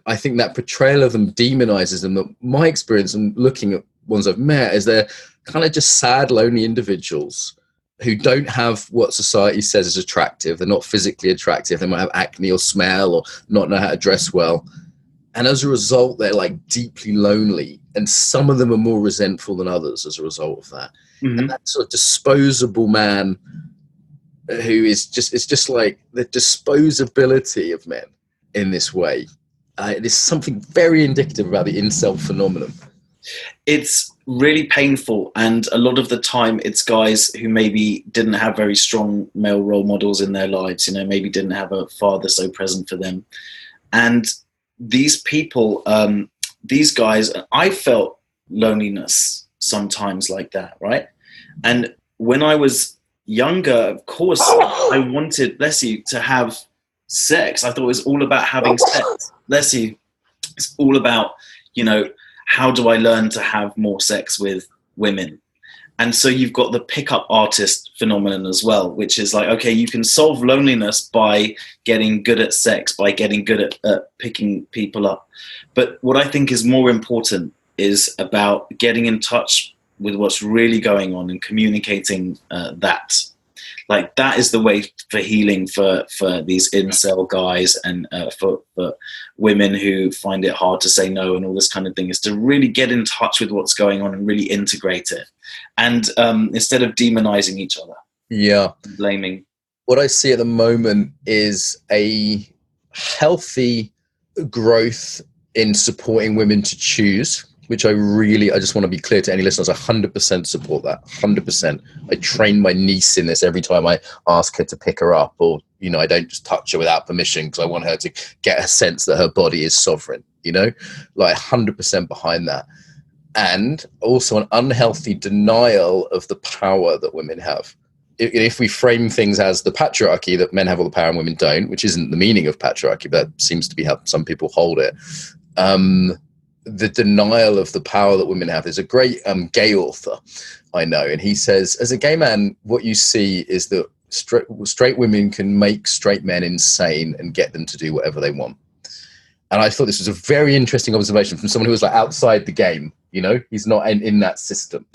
I think that portrayal of them demonizes them. My experience and looking at ones I've met is they're kind of just sad, lonely individuals who don't have what society says is attractive. They're not physically attractive. They might have acne or smell or not know how to dress well. And as a result, they're like deeply lonely. And some of them are more resentful than others as a result of that. Mm-hmm. And that sort of disposable man who is it's just like the disposability of men in this way. It is something very indicative about the incel phenomenon. It's really painful. And a lot of the time it's guys who maybe didn't have very strong male role models in their lives, maybe didn't have a father so present for them. And these people, these guys, I felt loneliness sometimes like that, right? And when I was younger, of course, I wanted, bless you, to have sex. I thought it was all about having sex. Bless you. It's all about, how do I learn to have more sex with women? And so you've got the pickup artist phenomenon as well, which is like, okay, you can solve loneliness by getting good at sex, by getting good at picking people up. But what I think is more important is about getting in touch with what's really going on and communicating that. Like that is the way for healing for these incel guys and for women who find it hard to say no and all this kind of thing, is to really get in touch with what's going on and really integrate it. And instead of demonizing each other. Yeah. blaming. What I see at the moment is a healthy growth in supporting women to choose, which I just want to be clear to any listeners, I 100% support that, 100%. I train my niece in this every time I ask her to pick her up, or, you know, I don't just touch her without permission because I want her to get a sense that her body is sovereign, you know, like 100% behind that. And also an unhealthy denial of the power that women have. If we frame things as the patriarchy, that men have all the power and women don't, which isn't the meaning of patriarchy, but that seems to be how some people hold it. The denial of the power that women have. There's a great gay author I know, and he says, as a gay man, what you see is that straight women can make straight men insane and get them to do whatever they want. And I thought this was a very interesting observation from someone who was like outside the game, you know, he's not in that system.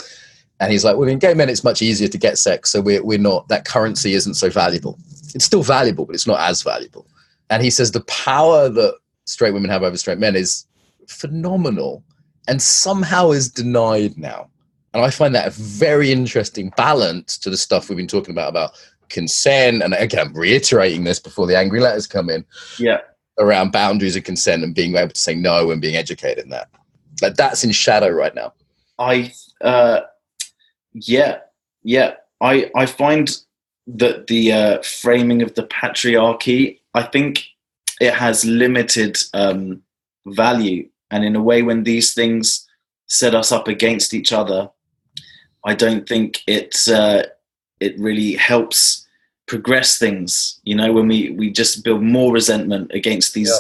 And he's like, well, in gay men, it's much easier to get sex. So we're not, that currency isn't so valuable. It's still valuable, but it's not as valuable. And he says the power that straight women have over straight men is phenomenal and somehow is denied now. And I find that a very interesting balance to the stuff we've been talking about consent. And again, I'm reiterating this before the angry letters come in. Yeah. Around boundaries of consent and being able to say no and being educated in that. Like, that's in shadow right now. I find that the framing of the patriarchy, I think it has limited value. And in a way, when these things set us up against each other, I don't think it really helps progress things. You know, when we just build more resentment against these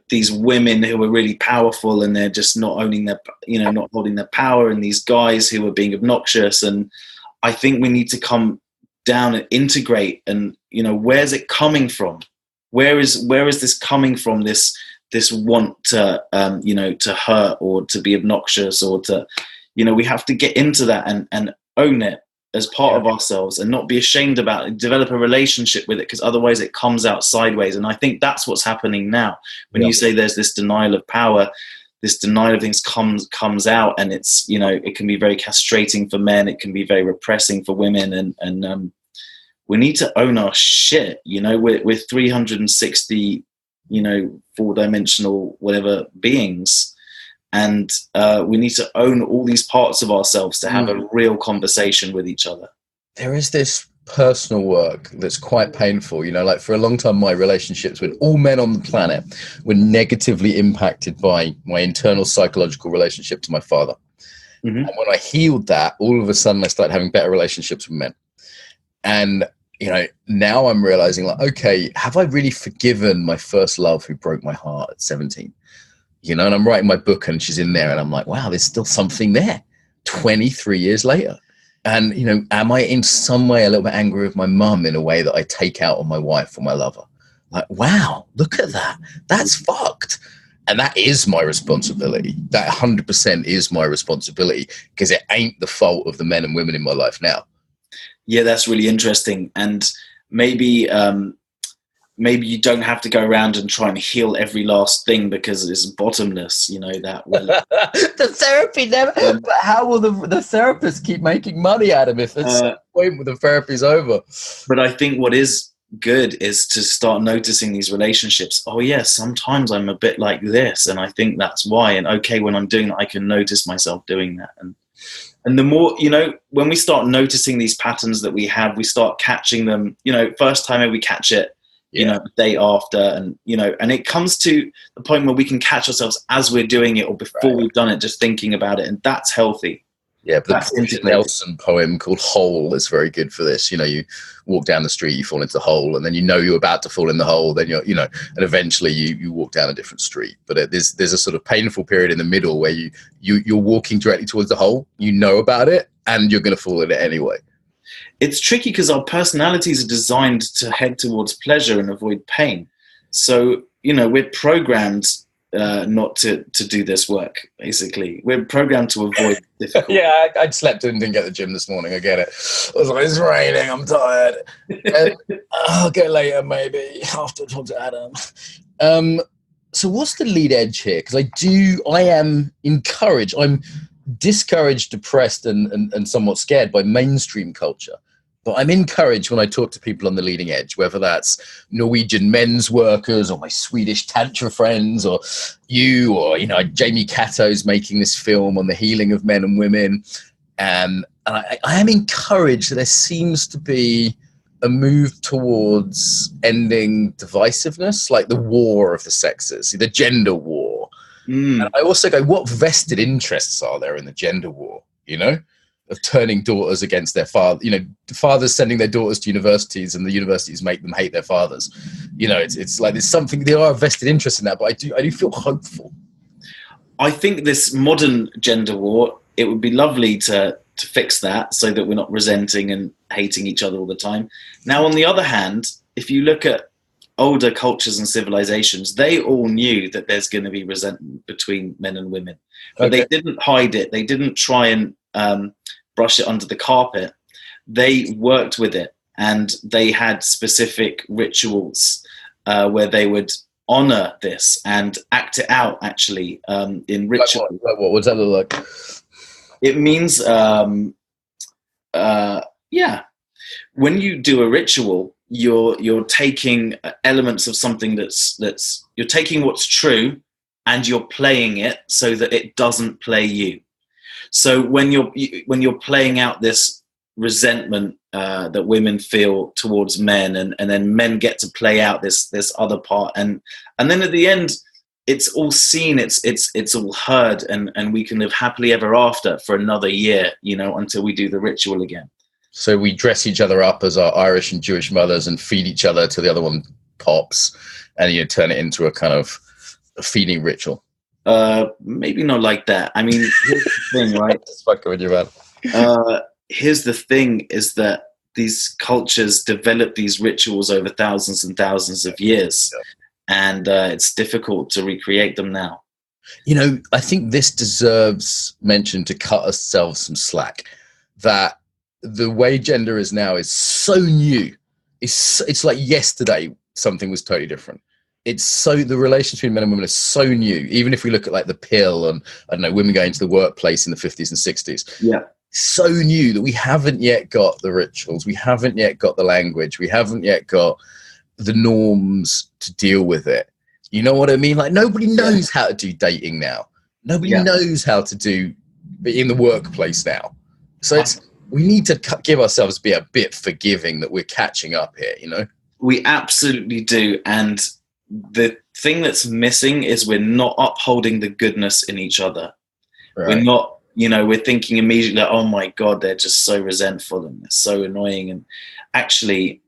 these women who are really powerful and they're just not owning their, you know, not holding their power, and these guys who are being obnoxious. And I think we need to come down and integrate, and, you know, where's it coming from? Where is this coming from? This want to you know, to hurt or to be obnoxious or to, you know, we have to get into that and own it as part of ourselves and not be ashamed about it, develop a relationship with it, because otherwise it comes out sideways. And I think that's what's happening now. When you say there's this denial of power, this denial of things comes out, and it's, you know, it can be very castrating for men, it can be very repressing for women, and we need to own our shit. You know, we're 360, you know, 4-dimensional whatever beings. And we need to own all these parts of ourselves to have a real conversation with each other. There is this personal work that's quite painful. You know, like for a long time, my relationships with all men on the planet were negatively impacted by my internal psychological relationship to my father. Mm-hmm. And when I healed that, all of a sudden I started having better relationships with men. And, you know, now I'm realizing, like, okay, have I really forgiven my first love who broke my heart at 17? You know, and I'm writing my book and she's in there and I'm like, wow, there's still something there 23 years later. And, you know, am I in some way a little bit angry with my mum in a way that I take out on my wife or my lover? Like, wow, look at that. That's fucked. And that is my responsibility. That 100% is my responsibility, because it ain't the fault of the men and women in my life now. Yeah, that's really interesting. And maybe you don't have to go around and try and heal every last thing because it's bottomless, you know, that will... The therapy never... but how will the therapist keep making money out of it if at some point when the therapy's over? But I think what is good is to start noticing these relationships. Oh, yeah, sometimes I'm a bit like this, and I think that's why. And okay, when I'm doing that, I can notice myself doing that. And the more, you know, when we start noticing these patterns that we have, we start catching them, you know, first time we catch it, you know, the day after, and, you know, and it comes to the point where we can catch ourselves as we're doing it or before we've done it, just thinking about it. And that's healthy. Yeah, but the Portia Nelson poem called Hole is very good for this. You know, you walk down the street, you fall into the hole, and then you know you're about to fall in the hole, then you're, you know, and eventually you walk down a different street. But there's a sort of painful period in the middle where you're walking directly towards the hole, you know about it, and you're going to fall in it anyway. It's tricky because our personalities are designed to head towards pleasure and avoid pain. So, you know, we're programmed not to do this work, basically. We're programmed to avoid difficult. Yeah, I slept and didn't get to the gym this morning. I get it. I was like, it's raining, I'm tired. I'll get later, maybe, after I talk to Adam. So what's the lead edge here? Because I am encouraged. I'm discouraged, depressed, and somewhat scared by mainstream culture. But I'm encouraged when I talk to people on the leading edge, whether that's Norwegian men's workers or my Swedish tantra friends or you or, Jamie Cato's making this film on the healing of men and women. And I am encouraged that there seems to be a move towards ending divisiveness, like the war of the sexes, the gender war. And I also go, what vested interests are there in the gender war, of turning daughters against their father, fathers sending their daughters to universities and the universities make them hate their fathers. It's like there's something, there are a vested interest in that, but I do feel hopeful. I think this modern gender war, it would be lovely to fix that so that we're not resenting and hating each other all the time. Now, on the other hand, if you look at older cultures and civilizations, they all knew that there's going to be resentment between men and women, but They didn't hide it. They didn't try and brush it under the carpet. They worked with it, and they had specific rituals where they would honor this and act it out, actually, in ritual. What does that look like? It means, when you do a ritual, you're taking elements of something that's you're taking what's true and you're playing it so that it doesn't play you. So when you're playing out this resentment that women feel towards men, and then men get to play out this other part, and then at the end, it's all seen, it's all heard, and we can live happily ever after for another year, until we do the ritual again. So we dress each other up as our Irish and Jewish mothers and feed each other till the other one pops, and turn it into a kind of a feeding ritual. Maybe not like that. I mean, here's the thing, right? Just fucking with you, man. Here's the thing: is that these cultures develop these rituals over thousands and thousands of years. Yeah. And it's difficult to recreate them now. I think this deserves mention to cut ourselves some slack, that the way gender is now is so new. It's like yesterday something was totally different. It's so, the relationship between men and women is so new. Even if we look at like the pill and, I don't know, women going to the workplace in the 50s and 60s. Yeah. So new that we haven't yet got the rituals. We haven't yet got the language. We haven't yet got the norms to deal with it. You know what I mean? Like, nobody knows how to do dating now. Nobody knows how to do in the workplace now. So we need to give ourselves be a bit forgiving that we're catching up here, We absolutely do. And the thing that's missing is we're not upholding the goodness in each other. Right. We're not, we're thinking immediately, oh my God, they're just so resentful and they're so annoying. And actually,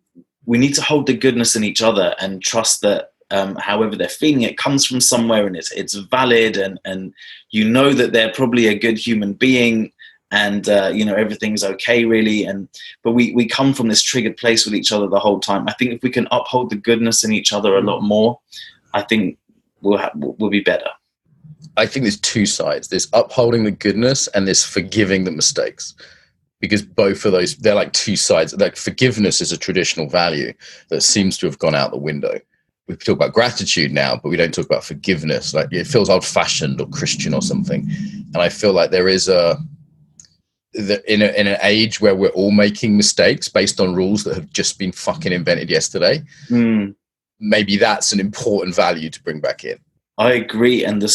we need to hold the goodness in each other and trust that however they're feeling, it comes from somewhere and it's valid, and that they're probably a good human being, and everything's okay, really. But we come from this triggered place with each other the whole time. I think if we can uphold the goodness in each other a lot more, I think we'll be better. I think there's two sides. There's upholding the goodness and there's forgiving the mistakes. Because both of those, they're like two sides. Like, forgiveness is a traditional value that seems to have gone out the window. We talk about gratitude now, but we don't talk about forgiveness. Like, it feels old-fashioned or Christian or something. And I feel like there is in an age where we're all making mistakes based on rules that have just been fucking invented yesterday. Maybe that's an important value to bring back in. I agree, and the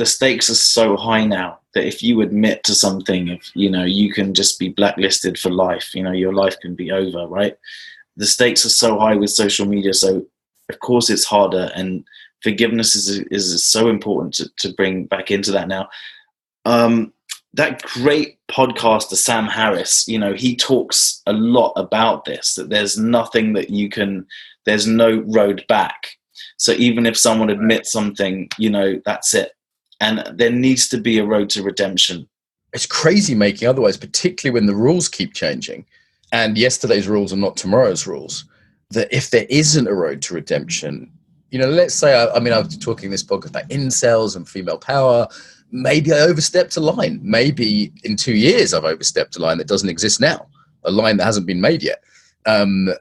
stakes are so high now that if you admit to something, you can just be blacklisted for life. Your life can be over, right? The stakes are so high with social media, so of course it's harder. And forgiveness is so important to bring back into that now. That great podcaster Sam Harris, he talks a lot about this. That there's nothing that there's no road back. So even if someone admits something, that's it. And there needs to be a road to redemption. It's crazy making otherwise, particularly when the rules keep changing. And yesterday's rules are not tomorrow's rules. That if there isn't a road to redemption, let's say, I was talking this podcast about incels and female power. Maybe I overstepped a line. Maybe in 2 years I've overstepped a line that doesn't exist now, a line that hasn't been made yet. And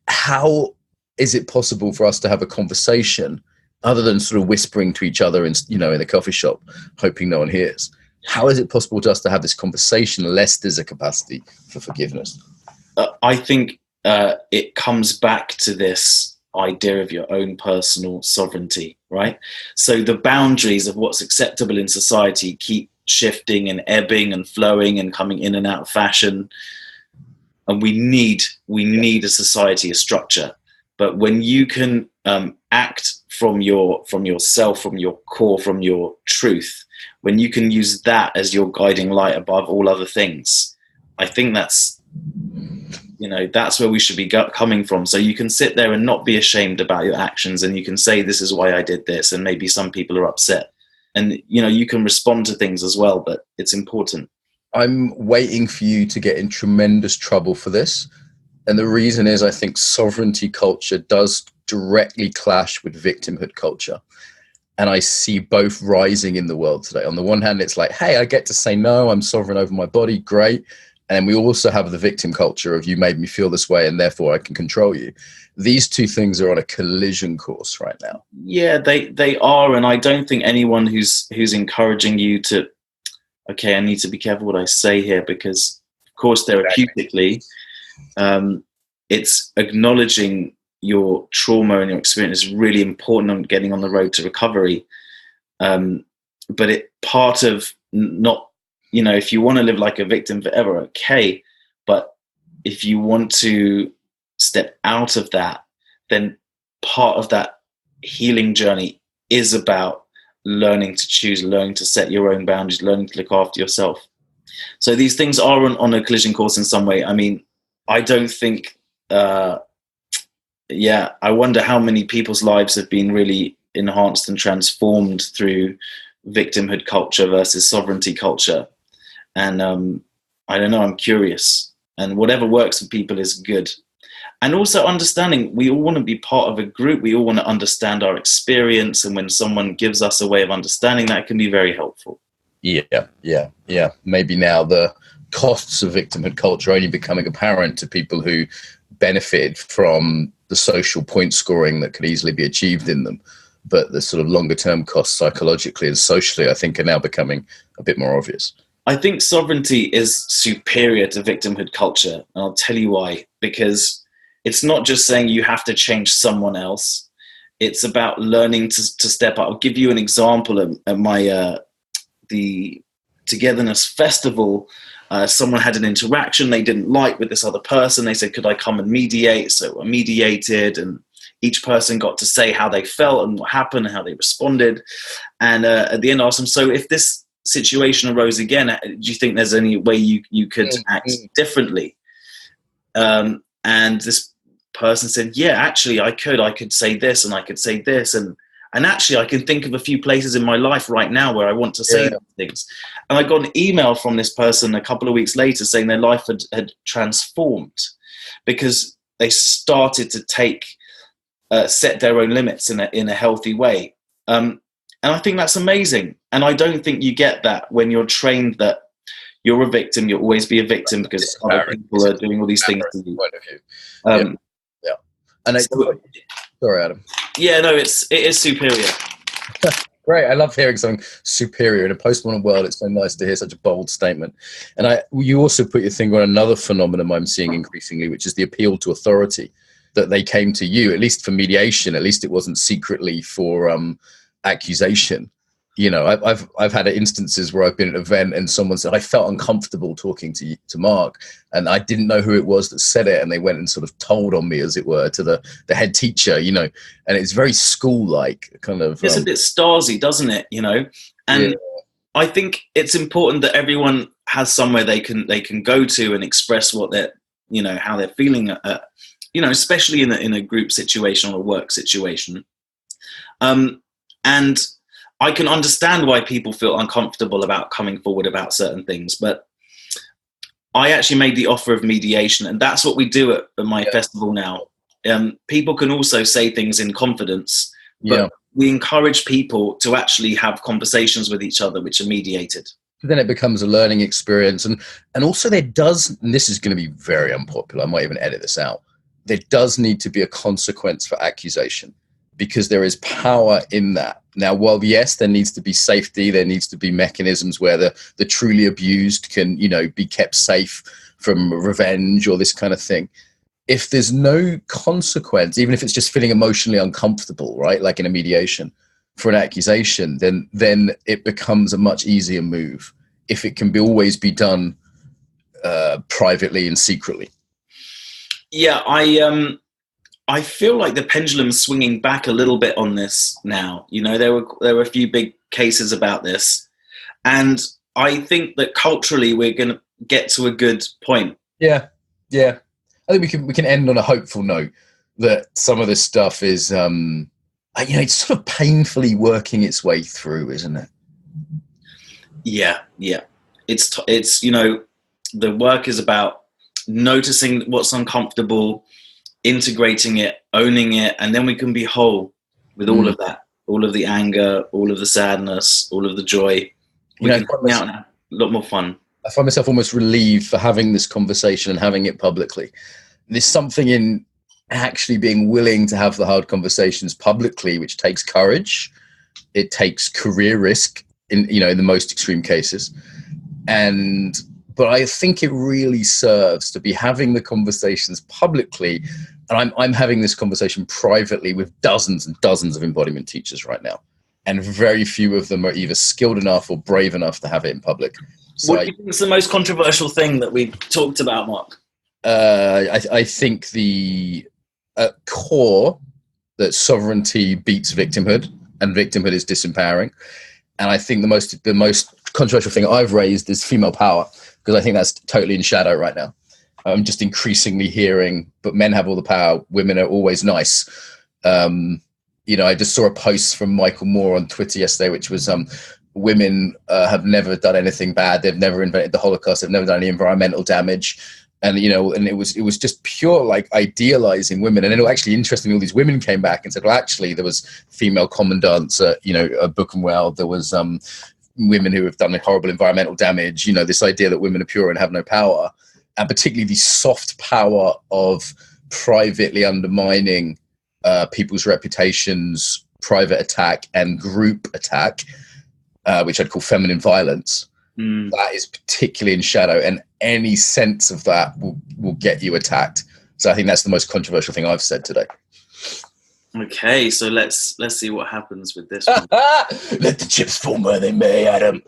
how is it possible for us to have a conversation other than sort of whispering to each other in a coffee shop, hoping no one hears? How is it possible to us to have this conversation unless there's a capacity for forgiveness? I think it comes back to this idea of your own personal sovereignty, right? So the boundaries of what's acceptable in society keep shifting and ebbing and flowing and coming in and out of fashion. And we need a society, a structure. But when you can act from yourself, from your core, from your truth, when you can use that as your guiding light above all other things, I think that's where we should be coming from. So you can sit there and not be ashamed about your actions, and you can say, this is why I did this, and maybe some people are upset, and you can respond to things as well, but it's important. I'm waiting for you to get in tremendous trouble for this. And the reason is, I think sovereignty culture does directly clash with victimhood culture. And I see both rising in the world today. On the one hand, it's like, hey, I get to say no, I'm sovereign over my body, great. And then we also have the victim culture of, you made me feel this way and therefore I can control you. These two things are on a collision course right now. Yeah, they are. And I don't think anyone who's encouraging you to, okay, I need to be careful what I say here, because of course therapeutically, it's acknowledging your trauma and your experience is really important on getting on the road to recovery. But part of not, if you want to live like a victim forever, okay. But if you want to step out of that, then part of that healing journey is about learning to choose, learning to set your own boundaries, learning to look after yourself. So these things are on a collision course in some way. I mean, I don't think, I wonder how many people's lives have been really enhanced and transformed through victimhood culture versus sovereignty culture. And I don't know, I'm curious. And whatever works for people is good. And also understanding, we all want to be part of a group. We all want to understand our experience. And when someone gives us a way of understanding that, it can be very helpful. Yeah. Maybe now the costs of victimhood culture are only becoming apparent to people who benefited from the social point scoring that could easily be achieved in them. But the sort of longer term costs psychologically and socially, I think, are now becoming a bit more obvious. I think sovereignty is superior to victimhood culture. And I'll tell you why. Because it's not just saying you have to change someone else. It's about learning to step up. I'll give you an example at my the Togetherness Festival. Someone had an interaction they didn't like with this other person. They said, could I come and mediate? So I mediated, and each person got to say how they felt and what happened and how they responded. And at the end, I asked them, so if this situation arose again, do you think there's any way you could act differently? And this person said, yeah, actually I could say this and I could say this. And actually I can think of a few places in my life right now where I want to say things. And I got an email from this person a couple of weeks later saying their life had transformed because they started to set their own limits in a healthy way. And I think that's amazing. And I don't think you get that when you're trained that you're a victim, you'll always be a victim because other people are doing all these things to you. And sorry, Adam. Yeah, no, it is superior. Great. I love hearing something superior in a postmodern world. It's so nice to hear such a bold statement. And you also put your finger on another phenomenon I'm seeing increasingly, which is the appeal to authority, that they came to you, at least for mediation. At least it wasn't secretly for accusation. I've had instances where I've been at an event and someone said, I felt uncomfortable talking to Mark, and I didn't know who it was that said it. And they went and sort of told on me, as it were, to the head teacher, and it's very school-like kind of. It's a bit Stasi, doesn't it? And I think it's important that everyone has somewhere they can go to and express what they're, how they're feeling, especially in a group situation or a work situation. And I can understand why people feel uncomfortable about coming forward about certain things, but I actually made the offer of mediation, and that's what we do at my festival now. People can also say things in confidence, but we encourage people to actually have conversations with each other which are mediated. Then it becomes a learning experience. And also and this is going to be very unpopular, I might even edit this out, there does need to be a consequence for accusation, because there is power in that. Now, while yes, there needs to be safety, there needs to be mechanisms where the truly abused can, be kept safe from revenge or this kind of thing. If there's no consequence, even if it's just feeling emotionally uncomfortable, right, like in a mediation for an accusation, then it becomes a much easier move if it can always be done privately and secretly. Yeah, I feel like the pendulum's swinging back a little bit on this now. There were a few big cases about this, and I think that culturally we're going to get to a good point. Yeah. I think we can end on a hopeful note that some of this stuff is, it's sort of painfully working its way through, isn't it? Yeah. It's the work is about noticing what's uncomfortable, integrating it, owning it, and then we can be whole with all of that, all of the anger, all of the sadness, all of the joy. We can come out and have a lot more fun. I find myself almost relieved for having this conversation and having it publicly. There's something in actually being willing to have the hard conversations publicly, which takes courage. It takes career risk in the most extreme cases. But I think it really serves to be having the conversations publicly. And I'm having this conversation privately with dozens and dozens of embodiment teachers right now. And very few of them are either skilled enough or brave enough to have it in public. So what do you think is the most controversial thing that we've talked about, Mark? I think the core that sovereignty beats victimhood, and victimhood is disempowering. And I think the most controversial thing I've raised is female power, because I think that's totally in shadow right now. I'm just increasingly hearing, but men have all the power, women are always nice. I just saw a post from Michael Moore on Twitter yesterday, which was women have never done anything bad. They've never invented the Holocaust. They've never done any environmental damage. And, and it was just pure, like, idealizing women. And then actually, interestingly, all these women came back and said, well, actually, there was female commandants at, Buchenwald. There was women who have done horrible environmental damage. This idea that women are pure and have no power. And particularly the soft power of privately undermining people's reputations, private attack and group attack, which I'd call feminine violence. That is particularly in shadow, and any sense of that will get you attacked. So I think that's the most controversial thing I've said today. Okay, so let's see what happens with this one. Let the chips fall where they may, Adam.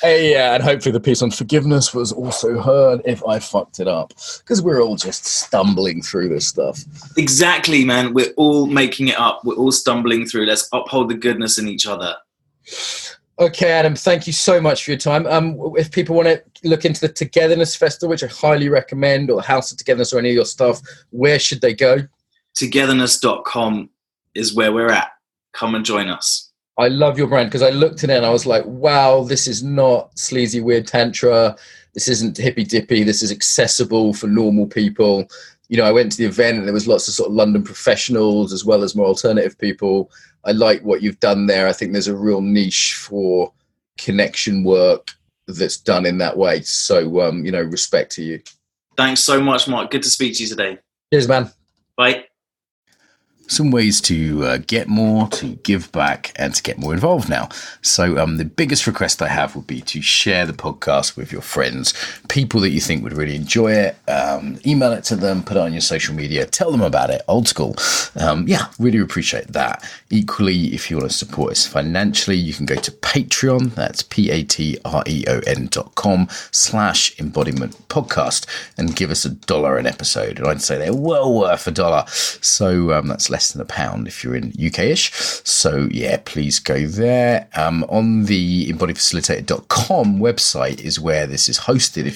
Hey, yeah, and hopefully the piece on forgiveness was also heard if I fucked it up, because we're all just stumbling through this stuff. Exactly, man. We're all making it up. We're all stumbling through. Let's uphold the goodness in each other. Okay, Adam, thank you so much for your time. If people want to look into the Togetherness Festival, which I highly recommend, or the House of Togetherness or any of your stuff, where should they go? Togetherness.com is where we're at. Come and join us. I love your brand, because I looked at it and I was like, wow, this is not sleazy, weird tantra. This isn't hippy dippy. This is accessible for normal people. I went to the event and there was lots of sort of London professionals as well as more alternative people. I like what you've done there. I think there's a real niche for connection work that's done in that way. So, respect to you. Thanks so much, Mark. Good to speak to you today. Cheers, man. Bye. Some ways to get more, to give back, and to get more involved now. So the biggest request I have would be to share the podcast with your friends, people that you think would really enjoy it. Email it to them, put it on your social media, tell them about it, old school. Really appreciate that. Equally, if you want to support us financially, you can go to Patreon. That's patreon.com/embodiment podcast and give us $1 an episode. And I'd say they're well worth $1. So that's less than £1 if you're in UK-ish. So yeah, please go there. On the embodifacilitator.com website is where this is hosted.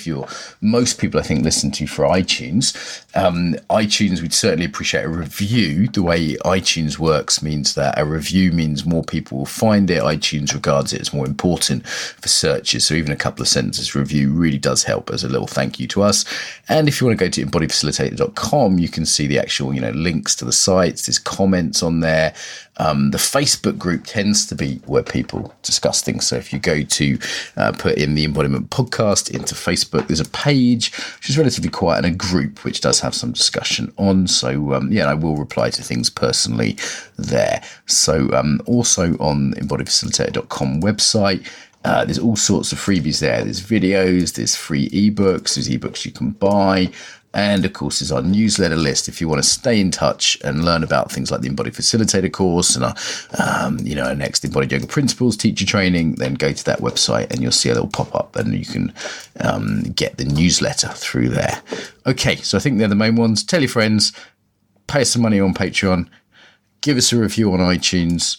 Most people I think listen to for iTunes. iTunes, we'd certainly appreciate a review. The way iTunes works means that a review means more people will find it. iTunes regards it as more important for searches. So even a couple of sentences review really does help as a little thank you to us. And if you want to go to embodifacilitator.com, you can see the actual, links to the sites. there's comments on there. The Facebook group tends to be where people discuss things. So if you go to put in the Embodiment podcast into Facebook, there's a page which is relatively quiet and a group which does have some discussion on. So I will reply to things personally there. So also on embodiedfacilitator.com website, there's all sorts of freebies there. There's videos, there's free ebooks, there's ebooks you can buy. And of course, there's our newsletter list. If you want to stay in touch and learn about things like the Embodied Facilitator course and our next Embodied Yoga Principles teacher training, then go to that website and you'll see a little pop-up and you can get the newsletter through there. Okay, so I think they're the main ones. Tell your friends, pay us some money on Patreon, give us a review on iTunes,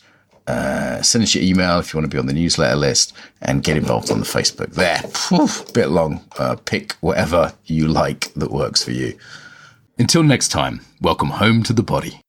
send us your email if you want to be on the newsletter list, and get involved on the Facebook there. Bit long. Pick whatever you like that works for you. Until next time, welcome home to the body.